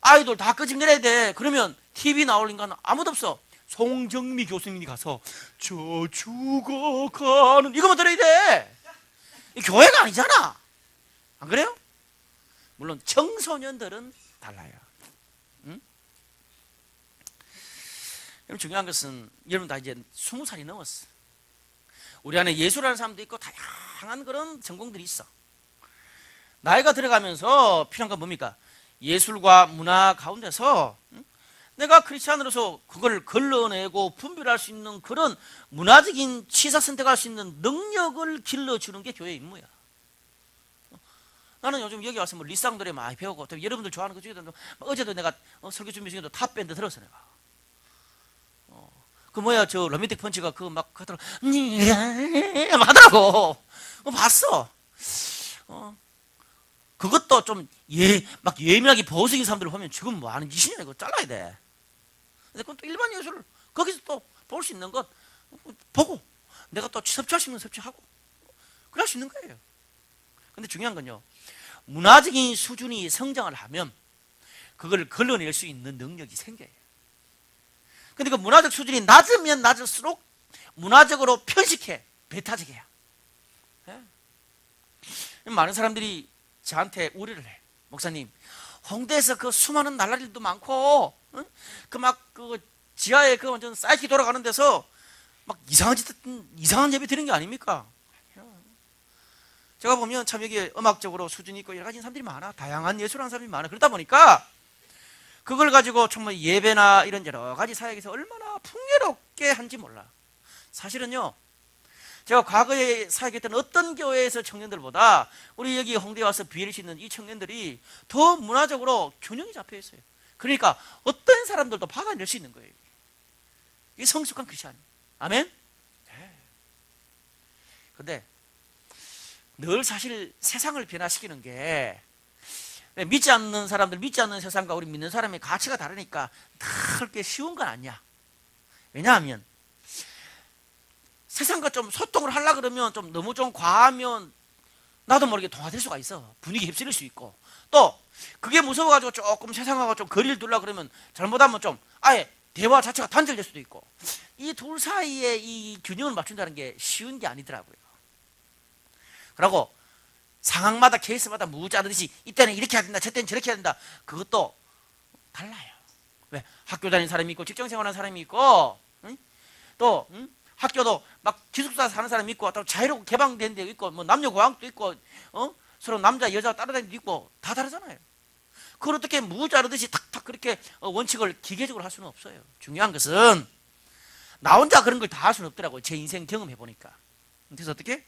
아이돌 다 끄집어 내려야 돼. 그러면 TV 나올 인간은 아무도 없어. 송정미 교수님이 가서 저 죽어가는 이거만 들어야 돼. 이 교회가 아니잖아. 안 그래요? 물론 청소년들은 달라요. 응? 여러분 중요한 것은 여러분 다 이제 20살이 넘었어. 우리 안에 예술하는 사람도 있고 다양한 그런 전공들이 있어. 나이가 들어가면서 필요한 건 뭡니까? 예술과 문화 가운데서 내가 크리스찬으로서 그걸 걸러내고 분별할 수 있는 그런 문화적인 취사 선택할 수 있는 능력을 길러주는 게 교회의 임무야. 나는 요즘 여기 와서 뭐 리쌍 노래 많이 배우고 또 여러분들 좋아하는 것 중에도 어제도 내가 설교 준비 중에도 탑밴드 들었어 내가. 그 뭐야 저 로맨틱 펀치가 그 막 하더라고 하더라고. 봤어. 그것도 좀 막 예민하게 보수적인 사람들을 보면 지금 뭐 하는 짓이냐 이거 잘라야 돼. 근데 그건 또 일반 예술을 거기서 또 볼 수 있는 것 보고 내가 또 섭취할 수 있는 섭취하고 그럴 수 있는 거예요. 근데 중요한 건요. 문화적인 수준이 성장을 하면 그걸 걸러낼 수 있는 능력이 생겨요. 근데 그 문화적 수준이 낮으면 낮을수록 문화적으로 편식해 배타적이야. 네? 많은 사람들이 저한테 우려를 해. 목사님, 홍대에서 그 수많은 날라리도 많고, 그 막 그 지하에 그 완전 사이키 돌아가는 데서 막 이상한 예배 드리는 게 아닙니까? 제가 보면 참 여기 음악적으로 수준이 있고 여러 가지 사람들이 많아. 다양한 예술하는 사람들이 많아. 그러다 보니까 그걸 가지고 정말 예배나 이런 여러 가지 사역에서 얼마나 풍요롭게 한지 몰라. 사실은요. 제가 과거에 사역했던 어떤 교회에서 청년들보다 우리 여기 홍대에 와서 BLC 있는 이 청년들이 더 문화적으로 균형이 잡혀 있어요. 그러니까 어떤 사람들도 받아낼 수 있는 거예요. 이게 성숙한 크리스찬. 아멘? 그런데 늘 사실 세상을 변화시키는 게 믿지 않는 사람들, 믿지 않는 세상과 우리 믿는 사람의 가치가 다르니까 그렇게 쉬운 건 아니야. 왜냐하면 세상과 좀 소통을 하려고 그러면 좀 너무 좀 과하면 나도 모르게 동화될 수가 있어. 분위기 휩쓸릴 수 있고. 또 그게 무서워가지고 조금 세상하고 좀 거리를 두려고 그러면 잘못하면 좀 아예 대화 자체가 단절될 수도 있고. 이 둘 사이에 이 균형을 맞춘다는 게 쉬운 게 아니더라고요. 그리고 상황마다 케이스마다 무자르듯이 이때는 이렇게 해야 된다, 저때는 저렇게 해야 된다. 그것도 달라요. 왜? 학교 다니는 사람이 있고 직장 생활하는 사람이 있고 또 학교도 막 기숙사 사는 사람이 있고 또 자유롭고 개방된 데 있고 뭐 남녀 고학도 있고 서로 남자 여자 따라다니는 데 있고 다 다르잖아요. 그걸 어떻게 무자르듯이 탁탁 그렇게 원칙을 기계적으로 할 수는 없어요. 중요한 것은 나 혼자 그런 걸 다 할 수는 없더라고요. 제 인생 경험해 보니까. 그래서 어떻게?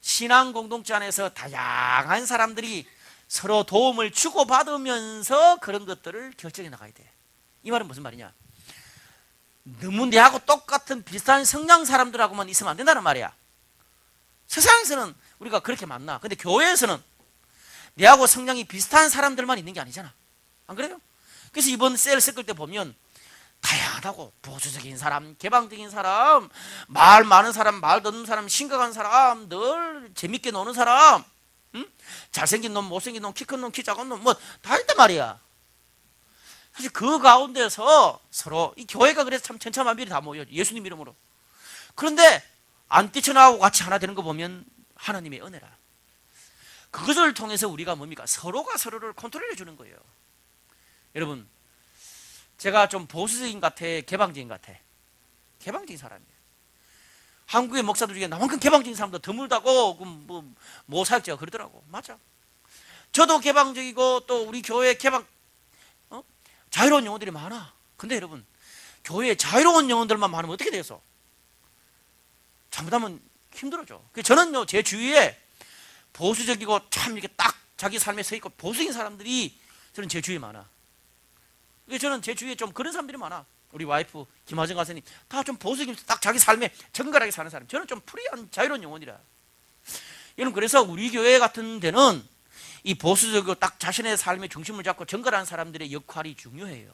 신앙 공동체 안에서 다양한 사람들이 서로 도움을 주고받으면서 그런 것들을 결정해 나가야 돼. 이 말은 무슨 말이냐? 너무 내하고 똑같은 비슷한 성향 사람들하고만 있으면 안 된다는 말이야. 세상에서는 우리가 그렇게 만나. 근데 교회에서는 내하고 성향이 비슷한 사람들만 있는 게 아니잖아. 안 그래요? 그래서 이번 셀 섞을 때 보면 다양하다고. 보수적인 사람, 개방적인 사람, 말 많은 사람, 말 듣는 사람, 심각한 사람, 늘 재밌게 노는 사람, 응? 잘생긴 놈, 못생긴 놈, 키 큰 놈, 키 작은 놈, 뭐 다 있단 말이야. 사실 그 가운데서 서로 이 교회가 그래서 참 천차만별이 다 모여 예수님 이름으로. 그런데 안 뛰쳐나오고 같이 하나 되는 거 보면 하나님의 은혜라. 그것을 통해서 우리가 뭡니까? 서로가 서로를 컨트롤해 주는 거예요. 여러분, 제가 좀 보수적인 것 같아, 개방적인 것 같아? 개방적인 사람이에요. 한국의 목사들 중에 나만큼 개방적인 사람도 드물다고 뭐 사역자가 그러더라고. 맞아. 저도 개방적이고 또 우리 교회 개방 자유로운 영혼들이 많아. 근데 여러분, 교회에 자유로운 영혼들만 많으면 어떻게 돼서? 잘못하면 힘들어져. 저는요, 제 주위에 보수적이고 참 이렇게 딱 자기 삶에 서 있고 보수적인 사람들이 저는 제 주위에 많아. 저는 제 주위에 좀 그런 사람들이 많아. 우리 와이프 김하정 가수님 다 좀 보수적이면서 딱 자기 삶에 정갈하게 사는 사람. 저는 좀 프리한 자유로운 영혼이라. 여러분, 그래서 우리 교회 같은 데는 이 보수적이고 딱 자신의 삶의 중심을 잡고 정갈한 사람들의 역할이 중요해요.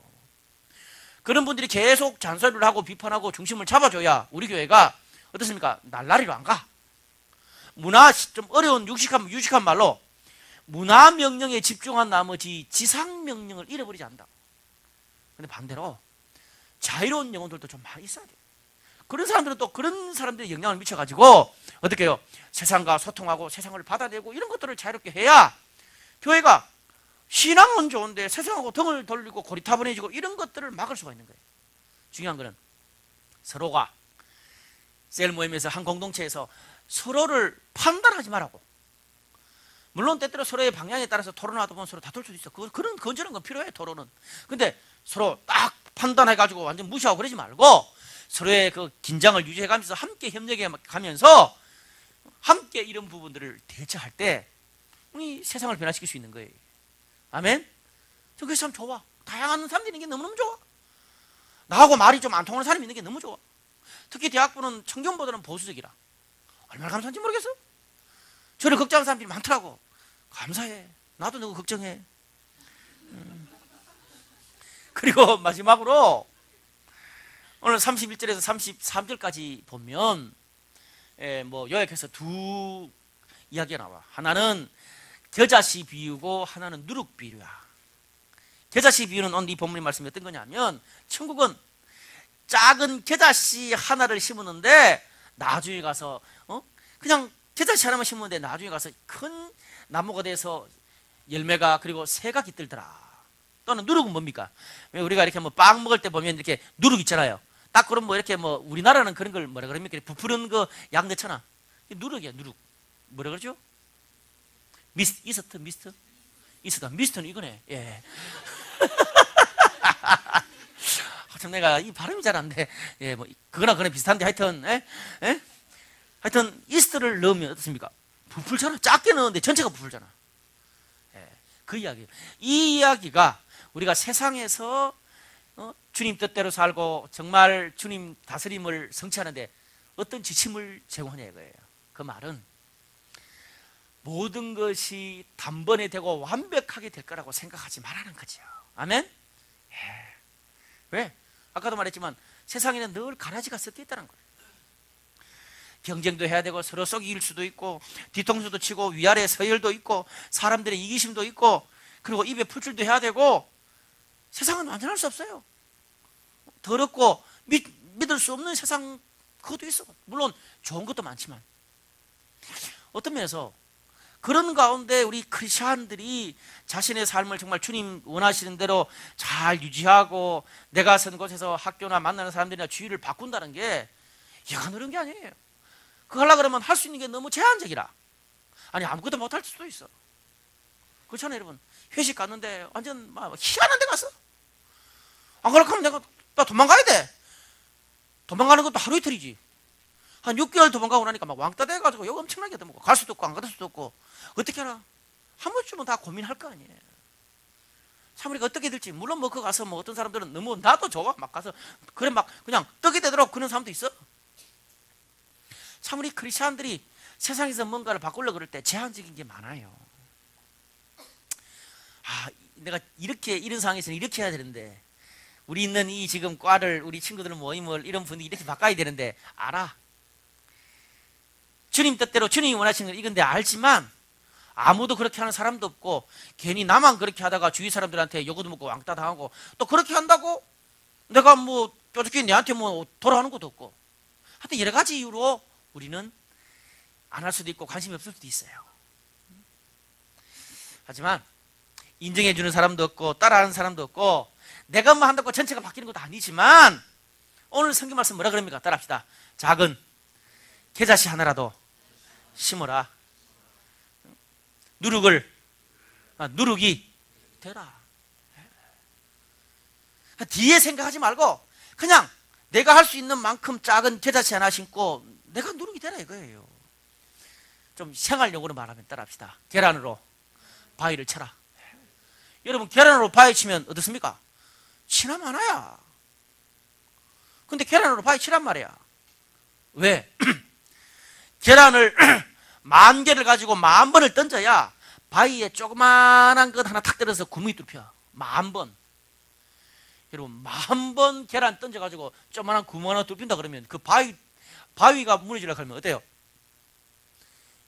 그런 분들이 계속 잔소리를 하고 비판하고 중심을 잡아줘야 우리 교회가 어떻습니까? 날라리로 안 가. 문화, 좀 어려운 유식한 말로 문화 명령에 집중한 나머지 지상 명령을 잃어버리지 않는다. 근데 반대로 자유로운 영혼들도 좀 많이 있어야 돼요. 그런 사람들은 또 그런 사람들의 영향을 미쳐가지고 어떻게 해요? 세상과 소통하고 세상을 받아내고 이런 것들을 자유롭게 해야 교회가 신앙은 좋은데 세상하고 등을 돌리고 고리타분해지고 이런 것들을 막을 수가 있는 거예요. 중요한 거는 서로가 셀 모임에서 한 공동체에서 서로를 판단하지 말라고. 물론 때때로 서로의 방향에 따라서 토론하다 보면 서로 다툴 수도 있어. 그런 건전한 건 필요해, 토론은. 근데 서로 딱 판단해가지고 완전 무시하고 그러지 말고 서로의 그 긴장을 유지해가면서 함께 협력해가면서 함께 이런 부분들을 대처할 때 우리 세상을 변화시킬 수 있는 거예요. 아멘? 저 그래서 참 좋아. 다양한 사람들이 있는 게 너무너무 좋아. 나하고 말이 좀 안 통하는 사람이 있는 게 너무 좋아. 특히 대학부는 청년보다는 보수적이라. 얼마나 감사한지 모르겠어. 저를 걱정하는 사람들이 많더라고. 감사해. 나도 누구 걱정해. 그리고 마지막으로 오늘 31절에서 33절까지 보면 뭐 요약해서 두 이야기가 나와. 하나는 겨자씨 비유고 하나는 누룩 비유야. 겨자씨 비유는 오늘 이 본문의 말씀이 어떤 거냐면 천국은 작은 겨자씨 하나를 심었는데 나중에 가서 그냥 겨자씨 하나만 심었는데 나중에 가서 큰 나무가 돼서 열매가 그리고 새가 깃들더라. 또는 누룩은 뭡니까? 우리가 이렇게 뭐 빵 먹을 때 보면 이렇게 누룩 있잖아요. 딱 그럼 뭐 이렇게 뭐 우리나라는 그런 걸 뭐라 그럽니까? 부푸른 그 약 넣잖아. 누룩이야, 누룩. 뭐라 그러죠? 미스트? 미스트는 이거네. 예. 참 내가 이 발음이 잘 안 돼. 예, 뭐 그거나 비슷한데 하여튼, 하여튼 이스트를 넣으면 어떻습니까? 부풀잖아. 작게 넣었는데 전체가 부풀잖아. 예, 그 이야기예요. 이 이야기가 우리가 세상에서 주님 뜻대로 살고 정말 주님 다스림을 성취하는데 어떤 지침을 제공하냐 이거예요. 그 말은 모든 것이 단번에 되고 완벽하게 될 거라고 생각하지 말라는 거죠. 아멘? 예. 왜? 아까도 말했지만 세상에는 늘 가라지가 섞여 있다는 거예요. 경쟁도 해야 되고 서로 속일 수도 있고 뒤통수도 치고 위아래 서열도 있고 사람들의 이기심도 있고 그리고 입에 풀칠도 해야 되고 세상은 완전할 수 없어요. 더럽고 믿을 수 없는 세상 그것도 있어. 물론 좋은 것도 많지만 어떤 면에서 그런 가운데 우리 크리스찬들이 자신의 삶을 정말 주님 원하시는 대로 잘 유지하고 내가 선 곳에서 학교나 만나는 사람들이나 주위를 바꾼다는 게 얘가 어려운 게 아니에요. 그거 하려고 그러면 할 수 있는 게 너무 제한적이라. 아니 아무것도 못할 수도 있어. 그렇잖아요 여러분. 회식 갔는데 완전 막 희한한 데 갔어. 안 그렇게 하면 내가 나 도망가야 돼. 도망가는 것도 하루 이틀이지. 한 6개월 도망가고 나니까 막 왕따 돼가지고 여기 엄청나게 얻어먹고 갈 수도 없고 안 갈 수도 없고 어떻게 하나 한 번쯤은 다 고민할 거 아니에요. 참 우리가 어떻게 될지 물론 뭐 그 가서 뭐 어떤 사람들은 너무 나도 좋아 막 가서 그래 막 그냥 떡이 되도록 그런 사람도 있어. 참 우리 크리스찬들이 세상에서 뭔가를 바꾸려고 그럴 때 제한적인 게 많아요. 아 내가 이런 상황에서는 이렇게 해야 되는데 우리 있는 이 지금 과를, 우리 친구들 모임을 이런 분위기 이렇게 바꿔야 되는데 알아. 주님 뜻대로 주님이 원하시는 건 이건데 알지만 아무도 그렇게 하는 사람도 없고 괜히 나만 그렇게 하다가 주위 사람들한테 요구도 먹고 왕따 당하고 또 그렇게 한다고 내가 뭐 뾰족히 내한테 뭐 돌아오는 것도 없고 하여튼 여러 가지 이유로 우리는 안 할 수도 있고 관심이 없을 수도 있어요. 하지만 인정해 주는 사람도 없고 따라하는 사람도 없고 내가 뭐 한다고 전체가 바뀌는 것도 아니지만 오늘 성경 말씀 뭐라 그럽니까? 따라합시다. 작은 겨자씨 하나라도 심어라. 누룩이 되라. 뒤에 생각하지 말고 그냥 내가 할 수 있는 만큼 작은 겨자씨 하나 심고 내가 누룩이 되라 이거예요. 좀 생활용어로 말하면 따라합시다. 계란으로 바위를 쳐라. 여러분 계란으로 바위 치면 어떻습니까? 치나 마나야. 근데 계란으로 바위 치란 말이야. 왜? 계란을 10,000개를 가지고 10,000번을 던져야 바위에 조그만한 것 하나 탁 때려서 구멍이 뚫혀. 10,000번. 여러분 10,000번 계란 던져가지고 조그만한 구멍 하나 뚫힌다 그러면 그 바위가 무너지려고 하면 어때요?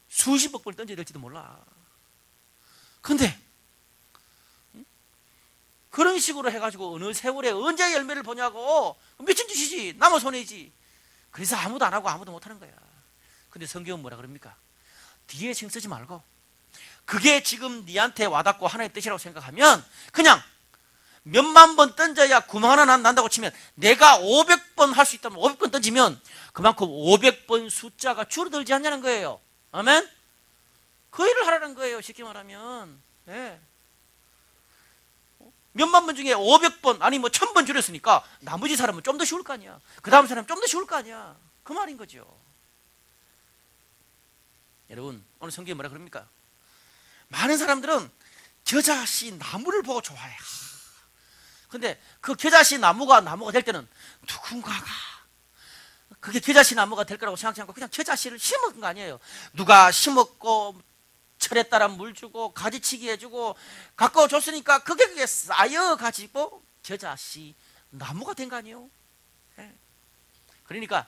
수십억 번 던져야 될지도 몰라. 근데 그런 식으로 해가지고 어느 세월에 언제 열매를 보냐고. 미친 짓이지. 남의 손해지. 그래서 아무도 안 하고 아무도 못하는 거야. 근데 성경은 뭐라 그럽니까? 뒤에 신경 쓰지 말고 그게 지금 네한테 와닿고 하나의 뜻이라고 생각하면 그냥 몇만 번 던져야 구멍 하나 난다고 치면 내가 500번 할 수 있다면 500번 던지면 그만큼 500번 숫자가 줄어들지 않냐는 거예요. 아멘? 그 일을 하라는 거예요. 쉽게 말하면. 네. 몇만 번 중에 500번 아니 뭐 1,000번 줄였으니까 나머지 사람은 좀 더 쉬울 거 아니야. 그 다음 사람은 좀 더 쉬울 거 아니야. 그 말인 거죠. 여러분 오늘 성경에 뭐라 그럽니까? 많은 사람들은 겨자씨 나무를 보고 좋아해. 근데 그 겨자씨 나무가 될 때는 누군가가 그게 겨자씨 나무가 될 거라고 생각하지 않고 그냥 겨자씨를 심은 거 아니에요. 누가 심었고 철에 따라 물 주고 가지치기 해주고 가까워 줬으니까 그게 쌓여가지고 겨자씨 나무가 된 거 아니에요. 네. 그러니까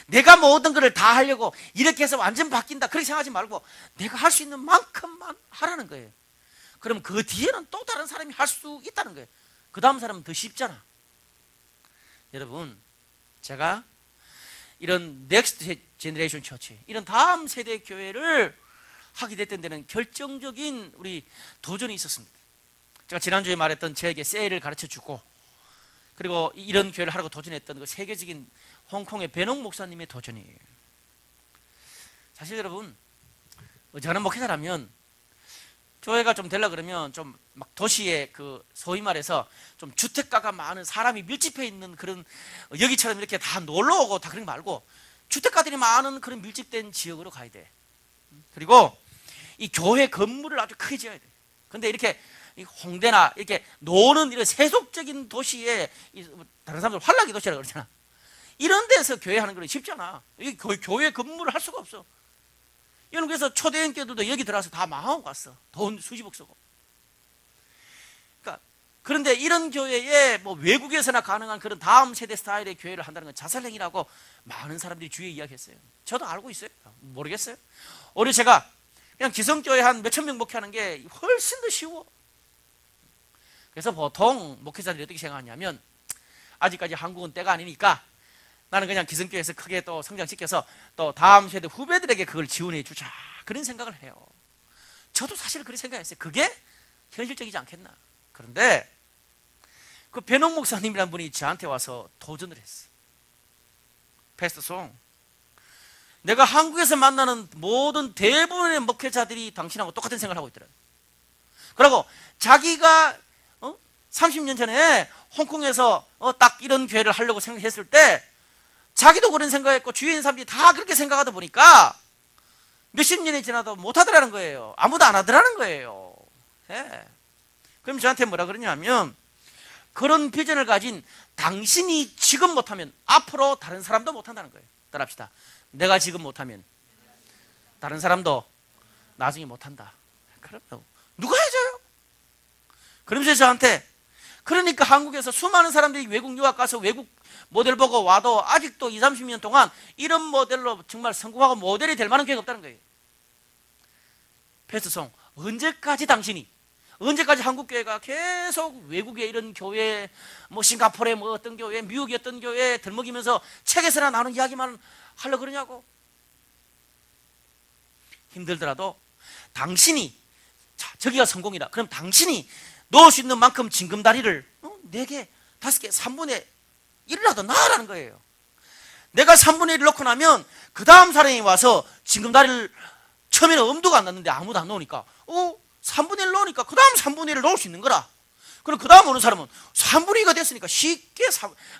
내가 모든 것을 다 하려고 이렇게 해서 완전 바뀐다 그렇게 생각하지 말고 내가 할 수 있는 만큼만 하라는 거예요. 그럼 그 뒤에는 또 다른 사람이 할 수 있다는 거예요. 그 다음 사람은 더 쉽잖아. 여러분 제가 이런 넥스트 제너레이션 처치 이런 다음 세대 교회를 하게 됐던 데는 결정적인 우리 도전이 있었습니다. 제가 지난주에 말했던 저에게 세일을 가르쳐주고 그리고 이런 교회를 하라고 도전했던 그 세계적인 홍콩의 베농 목사님의 도전이에요. 사실 여러분 저는 목회자라면 교회가 좀 되려 그러면 좀 막 도시에 그 소위 말해서 좀 주택가가 많은 사람이 밀집해 있는 그런 여기처럼 이렇게 다 놀러 오고 다 그런 거 말고 주택가들이 많은 그런 밀집된 지역으로 가야 돼. 그리고 이 교회 건물을 아주 크게 지어야 돼. 근데 이렇게 홍대나 이렇게 노는 이런 세속적인 도시에 다른 사람들 환락의 도시라고 그러잖아. 이런 데서 교회 하는 건 쉽잖아. 이 교회 건물을 할 수가 없어. 여러분 그래서 초대형 교회들도 여기 들어와서 다 망하고 갔어. 돈 수십억 쓰고. 그러니까 그런데 이런 교회에 뭐 외국에서나 가능한 그런 다음 세대 스타일의 교회를 한다는 건 자살행위라고 많은 사람들이 주위에 이야기했어요. 저도 알고 있어요. 모르겠어요. 오히려 제가 그냥 기성교회 한 몇천 명 목회하는 게 훨씬 더 쉬워. 그래서 보통 목회자들이 어떻게 생각하냐면 아직까지 한국은 때가 아니니까 나는 그냥 기성교회에서 크게 또 성장시켜서 또 다음 세대 후배들에게 그걸 지원해 주자 그런 생각을 해요. 저도 사실 그렇게 생각했어요. 그게 현실적이지 않겠나. 그런데 그 베농 목사님이라는 분이 저한테 와서 도전을 했어. 패스터송 내가 한국에서 만나는 모든 대부분의 목회자들이 당신하고 똑같은 생각을 하고 있더라고요. 그리고 자기가 30년 전에 홍콩에서 딱 이런 교회를 하려고 생각했을 때 자기도 그런 생각했고 주위에 있는 사람들이 다 그렇게 생각하다 보니까 몇십 년이 지나도 못하더라는 거예요. 아무도 안 하더라는 거예요. 네. 그럼 저한테 뭐라 그러냐면 그런 비전을 가진 당신이 지금 못하면 앞으로 다른 사람도 못한다는 거예요. 따라합시다. 내가 지금 못하면 다른 사람도 나중에 못한다. 그러면 누가 해줘요? 그러면서 저한테 그러니까 한국에서 수많은 사람들이 외국 유학 가서 외국 모델 보고 와도 아직도 20, 30년 동안 이런 모델로 정말 성공하고 모델이 될 만한 기회가 없다는 거예요. 패스송, 언제까지 한국교회가 계속 외국의 이런 교회, 뭐 싱가포르의 뭐 어떤 교회, 미국의 어떤 교회 들먹이면서 책에서나 나오는 이야기만 하려고 그러냐고. 힘들더라도 당신이, 자, 저기가 성공이다. 그럼 당신이 넣을 수 있는 만큼 징검다리를 4개, 5개, 3분의 1이라도 넣으라는 거예요. 내가 3분의 1을 넣고 나면 그 다음 사람이 와서 징검다리를 처음에는 엄두가 안 났는데 아무도 안 넣으니까 3분의 1 넣으니까 그 다음 3분의 1을 넣을 수 있는 거라. 그럼 그 다음 오는 사람은 3분의 2가 됐으니까 쉽게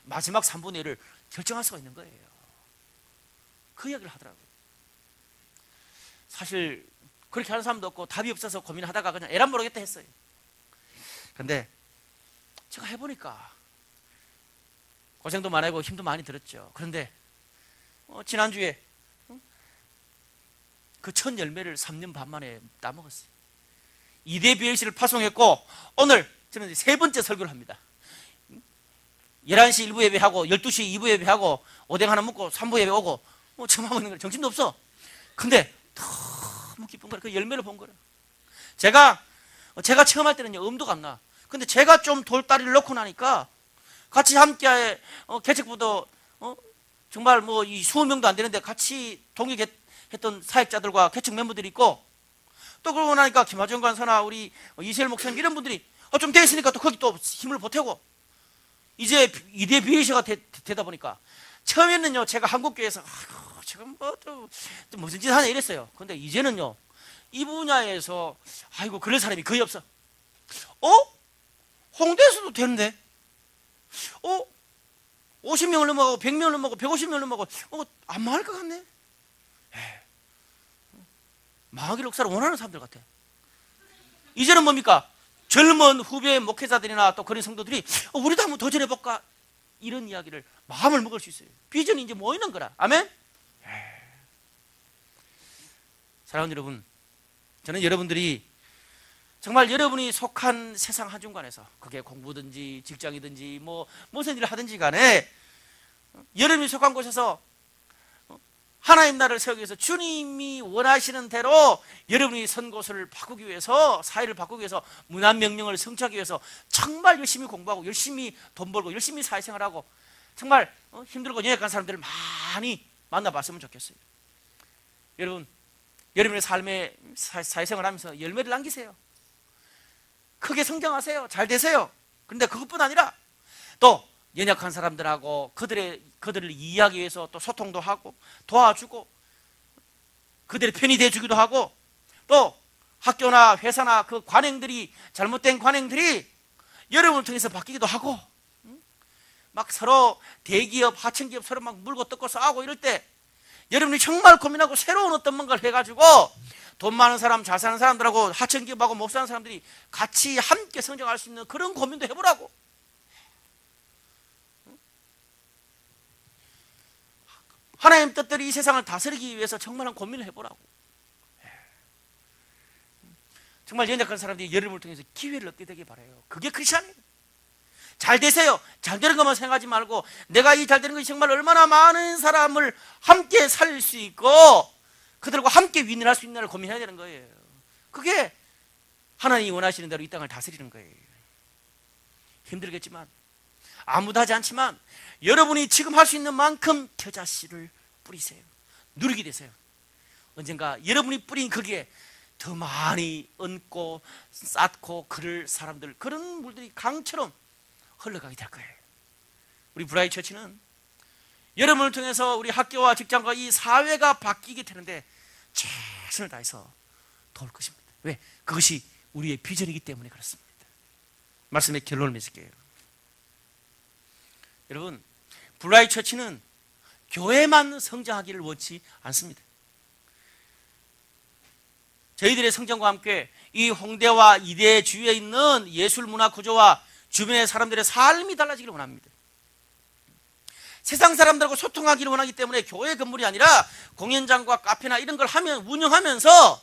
마지막 3분의 1을 결정할 수가 있는 거예요. 그 이야기를 하더라고요. 사실 그렇게 하는 사람도 없고 답이 없어서 고민하다가 그냥 에란 모르겠다 했어요. 근데 제가 해보니까 고생도 많이 하고 힘도 많이 들었죠. 그런데 지난주에 그 첫 열매를 3년 반 만에 따먹었어요. 2대 BLC를 파송했고 오늘 저는 3번째 설교를 합니다. 11시 1부 예배하고 12시 2부 예배하고 오뎅 하나 먹고 3부 예배 오고 처음 하고 있는 거예요. 정신도 없어. 근데 너무 기쁜 거예요. 그 열매를 본 거예요. 제가 처음 할 때는 엄두가 안 나. 근데 제가 좀 돌다리를 넣고 나니까 같이 함께 개척부도 정말 뭐 이 20명도 안 되는데 같이 동역했던 사역자들과 개척 멤버들이 있고 또 그러고 나니까 김하정 간사나 우리 이세일 목사님 이런 분들이 좀 돼 있으니까 또 거기 또 힘을 보태고 이제 2대 BAC가 되다 보니까 처음에는요 제가 한국교회에서 지금 또 무슨 짓 하냐 이랬어요. 근데 이제는요 이 분야에서 그럴 사람이 거의 없어. 홍대에서도 되는데 50명을 넘어가고 100명을 넘어가고 150명을 넘어가고 안 망할 것 같네. 망하기를 역사를 원하는 사람들 같아. 이제는 뭡니까? 젊은 후배 목회자들이나 또 그런 성도들이 우리도 한번 도전해볼까? 이런 이야기를 마음을 먹을 수 있어요. 비전이 이제 모이는 거라. 아멘? 사랑하는 여러분, 저는 여러분들이 정말 여러분이 속한 세상 한중간에서 그게 공부든지 직장이든지 무슨 일을 하든지 간에 여러분이 속한 곳에서 하나님 나라를 세우기 위해서 주님이 원하시는 대로 여러분이 선 곳을 바꾸기 위해서 사회를 바꾸기 위해서 문화명령을 성취하기 위해서 정말 열심히 공부하고 열심히 돈 벌고 열심히 사회생활하고 정말 힘들고 연약한 사람들을 많이 만나봤으면 좋겠어요. 여러분, 여러분의 삶의 사회생활하면서 열매를 남기세요. 크게 성장하세요. 잘 되세요. 그런데 그것뿐 아니라 또 연약한 사람들하고 그들을 이해하기 위해서 또 소통도 하고 도와주고 그들의 편이 돼주기도 하고 또 학교나 회사나 그 관행들이 잘못된 관행들이 여러분을 통해서 바뀌기도 하고 막 서로 대기업, 하청기업 서로 막 물고 뜯고 싸우고 이럴 때 여러분이 정말 고민하고 새로운 어떤 뭔가를 해가지고 돈 많은 사람, 잘 사는 사람들하고 하청기업하고 못 사는 사람들이 같이 함께 성장할 수 있는 그런 고민도 해보라고. 하나님 뜻대로 이 세상을 다스리기 위해서 정말 한 고민을 해보라고. 정말 연약한 사람들이 여러분을 통해서 기회를 얻게 되길 바라요. 그게 크리스찬이에요. 잘 되세요. 잘 되는 것만 생각하지 말고 내가 이 잘 되는 것이 정말 얼마나 많은 사람을 함께 살릴 수 있고 그들과 함께 윈윈할 수 있나를 고민해야 되는 거예요. 그게 하나님이 원하시는 대로 이 땅을 다스리는 거예요. 힘들겠지만 아무도 하지 않지만 여러분이 지금 할 수 있는 만큼 겨자씨를 뿌리세요. 누리게 되세요. 언젠가 여러분이 뿌린 거기에 더 많이 얹고 쌓고 그럴 사람들, 그런 물들이 강처럼 흘러가게 될 거예요. 우리 브라이 처치는 여러분을 통해서 우리 학교와 직장과 이 사회가 바뀌게 되는데 최선을 다해서 도울 것입니다. 왜? 그것이 우리의 비전이기 때문에 그렇습니다. 말씀의 결론을 맺을게요. 여러분, 브라이 처치는 교회만 성장하기를 원치 않습니다. 저희들의 성장과 함께 이 홍대와 이대 주위에 있는 예술 문화 구조와 주변의 사람들의 삶이 달라지기를 원합니다. 세상 사람들하고 소통하기를 원하기 때문에 교회 건물이 아니라 공연장과 카페나 이런 걸 운영하면서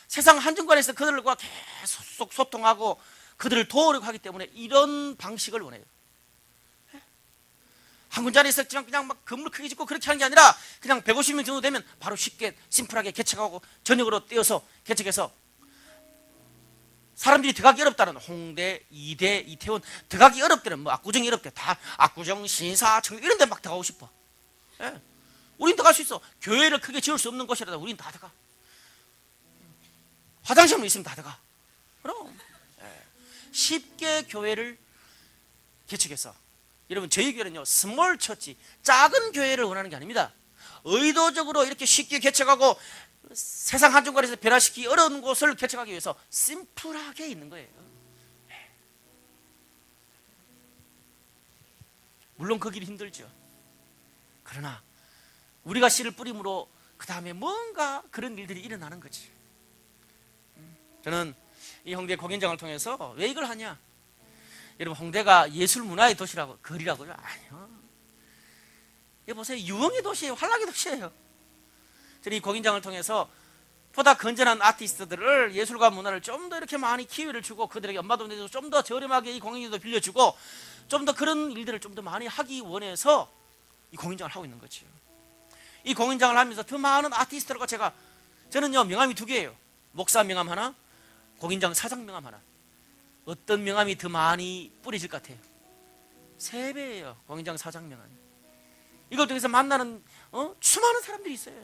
세상 한중간에서 그들과 계속 소통하고 그들을 도우려고 하기 때문에 이런 방식을 원해요. 한 군자리에서 그냥 막 건물 크게 짓고 그렇게 하는 게 아니라 그냥 150명 정도 되면 바로 쉽게 심플하게 개척하고 전역으로 떼어서 개척해서 사람들이 들어가기 어렵다는 홍대, 이대, 이태원 들어가기 어렵다는 뭐 압구정이 어렵대 다 압구정, 신사, 청주 이런 데 막 들어가고 싶어. 예. 우린 들어갈 수 있어. 교회를 크게 지을 수 없는 곳이라도 우린 다 들어가. 화장실만 있으면 다 들어가. 그럼 예. 쉽게 교회를 개척해서 여러분 저희 교회는요 스몰 처치 작은 교회를 원하는 게 아닙니다. 의도적으로 이렇게 쉽게 개척하고 세상 한중간에서 변화시키기 어려운 곳을 개척하기 위해서 심플하게 있는 거예요. 물론 그 길이 힘들죠. 그러나 우리가 씨를 뿌림으로 그 다음에 뭔가 그런 일들이 일어나는 거지. 저는 이 홍대 공연장을 통해서 왜 이걸 하냐? 여러분 홍대가 예술 문화의 도시라고 거리라고요? 아니요. 이거 보세요. 유흥의 도시예요. 환락의 도시예요. 저는 이 공연장을 통해서 보다 건전한 아티스트들을 예술과 문화를 좀 더 이렇게 많이 기회를 주고 그들에게 연마도 내주고 좀 더 저렴하게 이 공연장도 빌려주고 좀 더 그런 일들을 좀 더 많이 하기 원해서 이 공연장을 하고 있는 거죠. 이 공연장을 하면서 더 많은 아티스트들과 저는요 명함이 2개예요. 목사 명함 하나, 공연장 사장 명함 하나. 어떤 명함이 더 많이 뿌려질 것 같아요? 3배예요. 공연장 사장 명함이. 이걸 통해서 만나는 수많은 사람들이 있어요.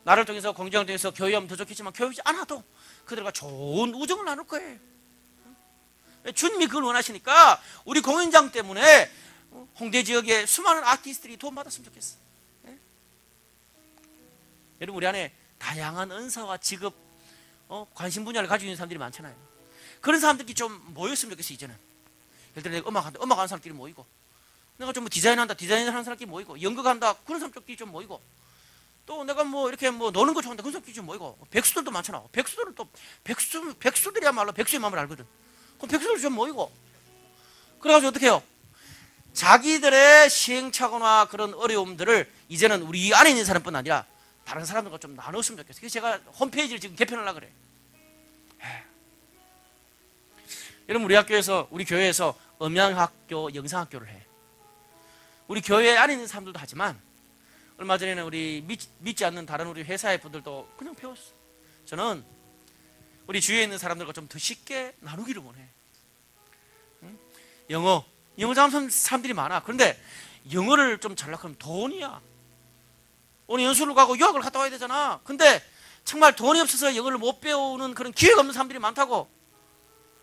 나를 통해서 공연장을 통해서 교회하면 더 좋겠지만 교회지 않아도 그들과 좋은 우정을 나눌 거예요. 주님이 그걸 원하시니까 우리 공연장 때문에 홍대 지역의 수많은 아티스트들이 도움받았으면 좋겠어. 네? 여러분 우리 안에 다양한 은사와 직업, 관심 분야를 가지고 있는 사람들이 많잖아요. 그런 사람들끼리 좀 모였으면 좋겠어. 이제는 예를 들어 내가 음악하는 사람끼리 모이고 내가 좀 디자인하는 사람끼리 모이고 연극한다 그런 사람끼리 좀 모이고 또 내가 뭐 이렇게 뭐 노는 거 좋아한다 그런 사람끼리 좀 모이고 백수들도 많잖아. 백수들은 또 백수들이야말로 백수의 마음을 알거든. 그럼 백수들 좀 모이고 그래가지고 어떻게 해요? 자기들의 시행착오나 그런 어려움들을 이제는 우리 안에 있는 사람뿐 아니라 다른 사람들과 좀 나눴으면 좋겠어요. 그래서 제가 홈페이지를 지금 개편하려고 그래. 여러분 우리 교회에서 음향학교, 영상학교를 해. 우리 교회 안에 있는 사람들도 하지만 얼마 전에는 우리 믿지 않는 다른 우리 회사의 분들도 그냥 배웠어. 저는 우리 주위에 있는 사람들과 좀 더 쉽게 나누기를 원해. 영어 잘하는 사람들이 많아. 그런데 영어를 좀 잘하려고 하면 돈이야. 오늘 연수를 가고 유학을 갔다 와야 되잖아. 근데 정말 돈이 없어서 영어를 못 배우는 그런 기회가 없는 사람들이 많다고.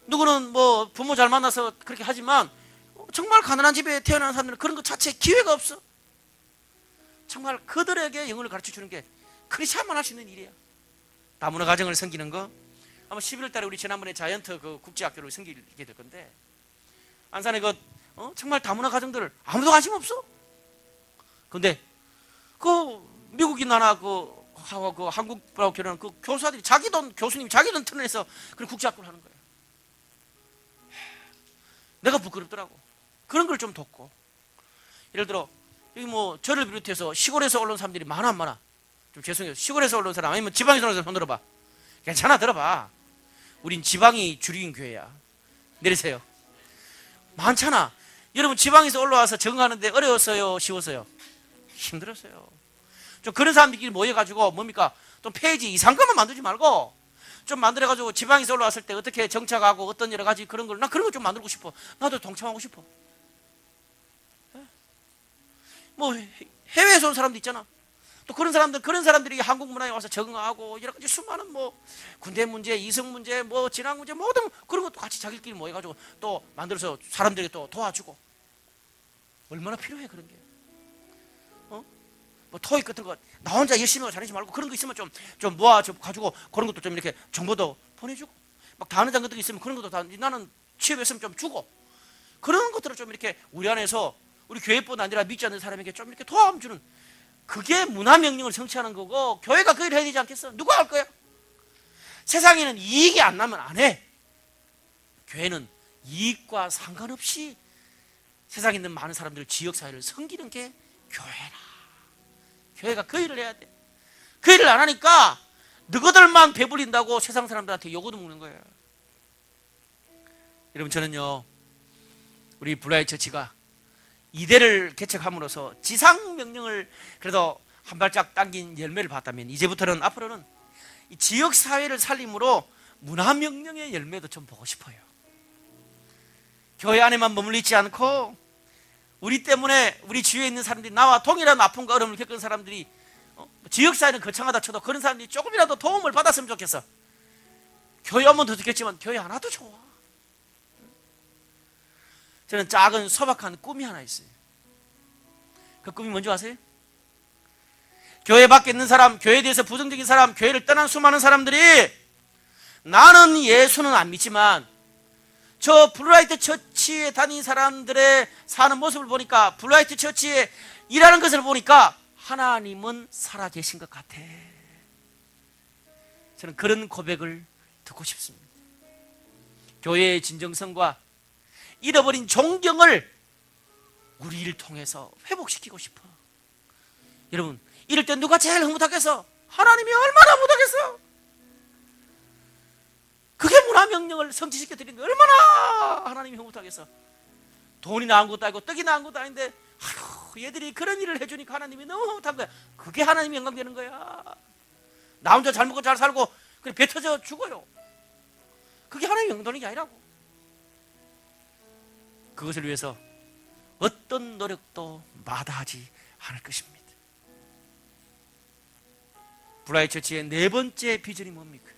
누구는 뭐 부모 잘 만나서 그렇게 하지만 정말 가난한 집에 태어난 사람들은 그런 것 자체에 기회가 없어. 정말 그들에게 영어를 가르쳐 주는 게 크리스찬만 할 수 있는 일이야. 다문화 가정을 섬기는 거. 아마 11월 달에 우리 지난번에 자이언트 그 국제학교를 섬기게 될 건데 안산에 정말 다문화 가정들 아무도 관심 없어. 근데 그 미국인 나나 그 한국하고 결혼한 그 교사들이 교수님이 자기 돈 털어내서 그런 국제학교를 하는 거예요. 내가 부끄럽더라고. 그런 걸 좀 돕고. 예를 들어 여기 뭐 저를 비롯해서 시골에서 올라온 사람들이 많아 안 많아? 좀 죄송해요. 시골에서 올라온 사람 아니면 지방에서 올라온 사람 손 들어봐. 괜찮아 들어봐. 우린 지방이 주류인 교회야. 내리세요. 많잖아. 여러분 지방에서 올라와서 적응하는데 어려웠어요? 쉬웠어요? 힘들었어요. 좀 그런 사람들끼리 모여가지고 뭡니까? 좀 페이지 이상것만 만들지 말고 좀 만들어가지고 지방에서 올라왔을 때 어떻게 정착하고 어떤 여러 가지 그런 걸 나 그런 거 좀 만들고 싶어. 나도 동참하고 싶어. 뭐 해외에서 온 사람도 있잖아. 또 그런 사람들이 한국 문화에 와서 적응하고 여러 가지 수많은 뭐 군대 문제, 이성 문제, 뭐 진학 문제 모든 그런 것도 같이 자기끼리 모여가지고 또 만들어서 사람들에게 또 도와주고 얼마나 필요해 그런 게. 뭐 토익 같은 거 나 혼자 열심히 하고 잘하지 말고 그런 거 있으면 좀 모아가지고 그런 것도 좀 이렇게 정보도 보내주고 막 다 아는 장 같은 거 있으면 그런 것도 다 나는 취업했으면 좀 주고 그런 것들을 좀 이렇게 우리 안에서 우리 교회뿐 아니라 믿지 않는 사람에게 좀 이렇게 도움 주는 그게 문화명령을 성취하는 거고 교회가 그 일을 해야 되지 않겠어? 누가 할 거야? 세상에는 이익이 안 나면 안 해. 교회는 이익과 상관없이 세상에 있는 많은 사람들 지역사회를 섬기는 게 교회라. 교회가 그 일을 해야 돼. 그 일을 안 하니까 너희들만 배불린다고 세상 사람들한테 요구도 먹는 거예요. 여러분, 저는요, 우리 블라이 처치가 이대를 개척함으로써 지상 명령을 그래도 한 발짝 당긴 열매를 봤다면, 이제부터는 앞으로는 이 지역 사회를 살림으로 문화 명령의 열매도 좀 보고 싶어요. 교회 안에만 머물러 있지 않고 우리 때문에 우리 주위에 있는 사람들이, 나와 동일한 아픔과 어려움을 겪은 사람들이, 지역 사회는 거창하다 쳐도 그런 사람들이 조금이라도 도움을 받았으면 좋겠어. 교회 오면 더 좋겠지만 교회 안 와도 좋아. 저는 작은 소박한 꿈이 하나 있어요. 그 꿈이 뭔지 아세요? 교회 밖에 있는 사람, 교회에 대해서 부정적인 사람, 교회를 떠난 수많은 사람들이, 나는 예수는 안 믿지만 저 블라이트 처치에 다닌 사람들의 사는 모습을 보니까, 블라이트 처치에 일하는 것을 보니까 하나님은 살아계신 것 같아. 저는 그런 고백을 듣고 싶습니다. 교회의 진정성과 잃어버린 존경을 우리 일 통해서 회복시키고 싶어. 여러분, 이럴 때 누가 제일 흐뭇하겠어? 하나님이 얼마나 못하겠어? 그게 문화명령을 성취시켜 드린 거 얼마나 하나님이 흐뭇하겠어? 돈이 나은 것도 아니고 떡이 나은 것도 아닌데, 아휴, 얘들이 그런 일을 해주니까 하나님이 너무 흐뭇한 거야. 그게 하나님이 영광되는 거야. 나 혼자 잘 먹고 잘 살고 그래 배 터져 죽어요. 그게 하나님이 영광되는 게 아니라고. 그것을 위해서 어떤 노력도 마다하지 않을 것입니다. 블라이 처치의 네 번째 비전이 뭡니까?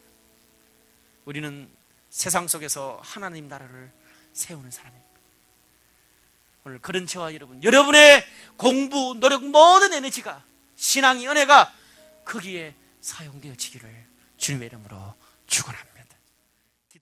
우리는 세상 속에서 하나님 나라를 세우는 사람입니다. 오늘 그런 저와 여러분의 공부, 노력, 모든 에너지가, 신앙의 은혜가 거기에 사용되어지기를 주님의 이름으로 축원합니다.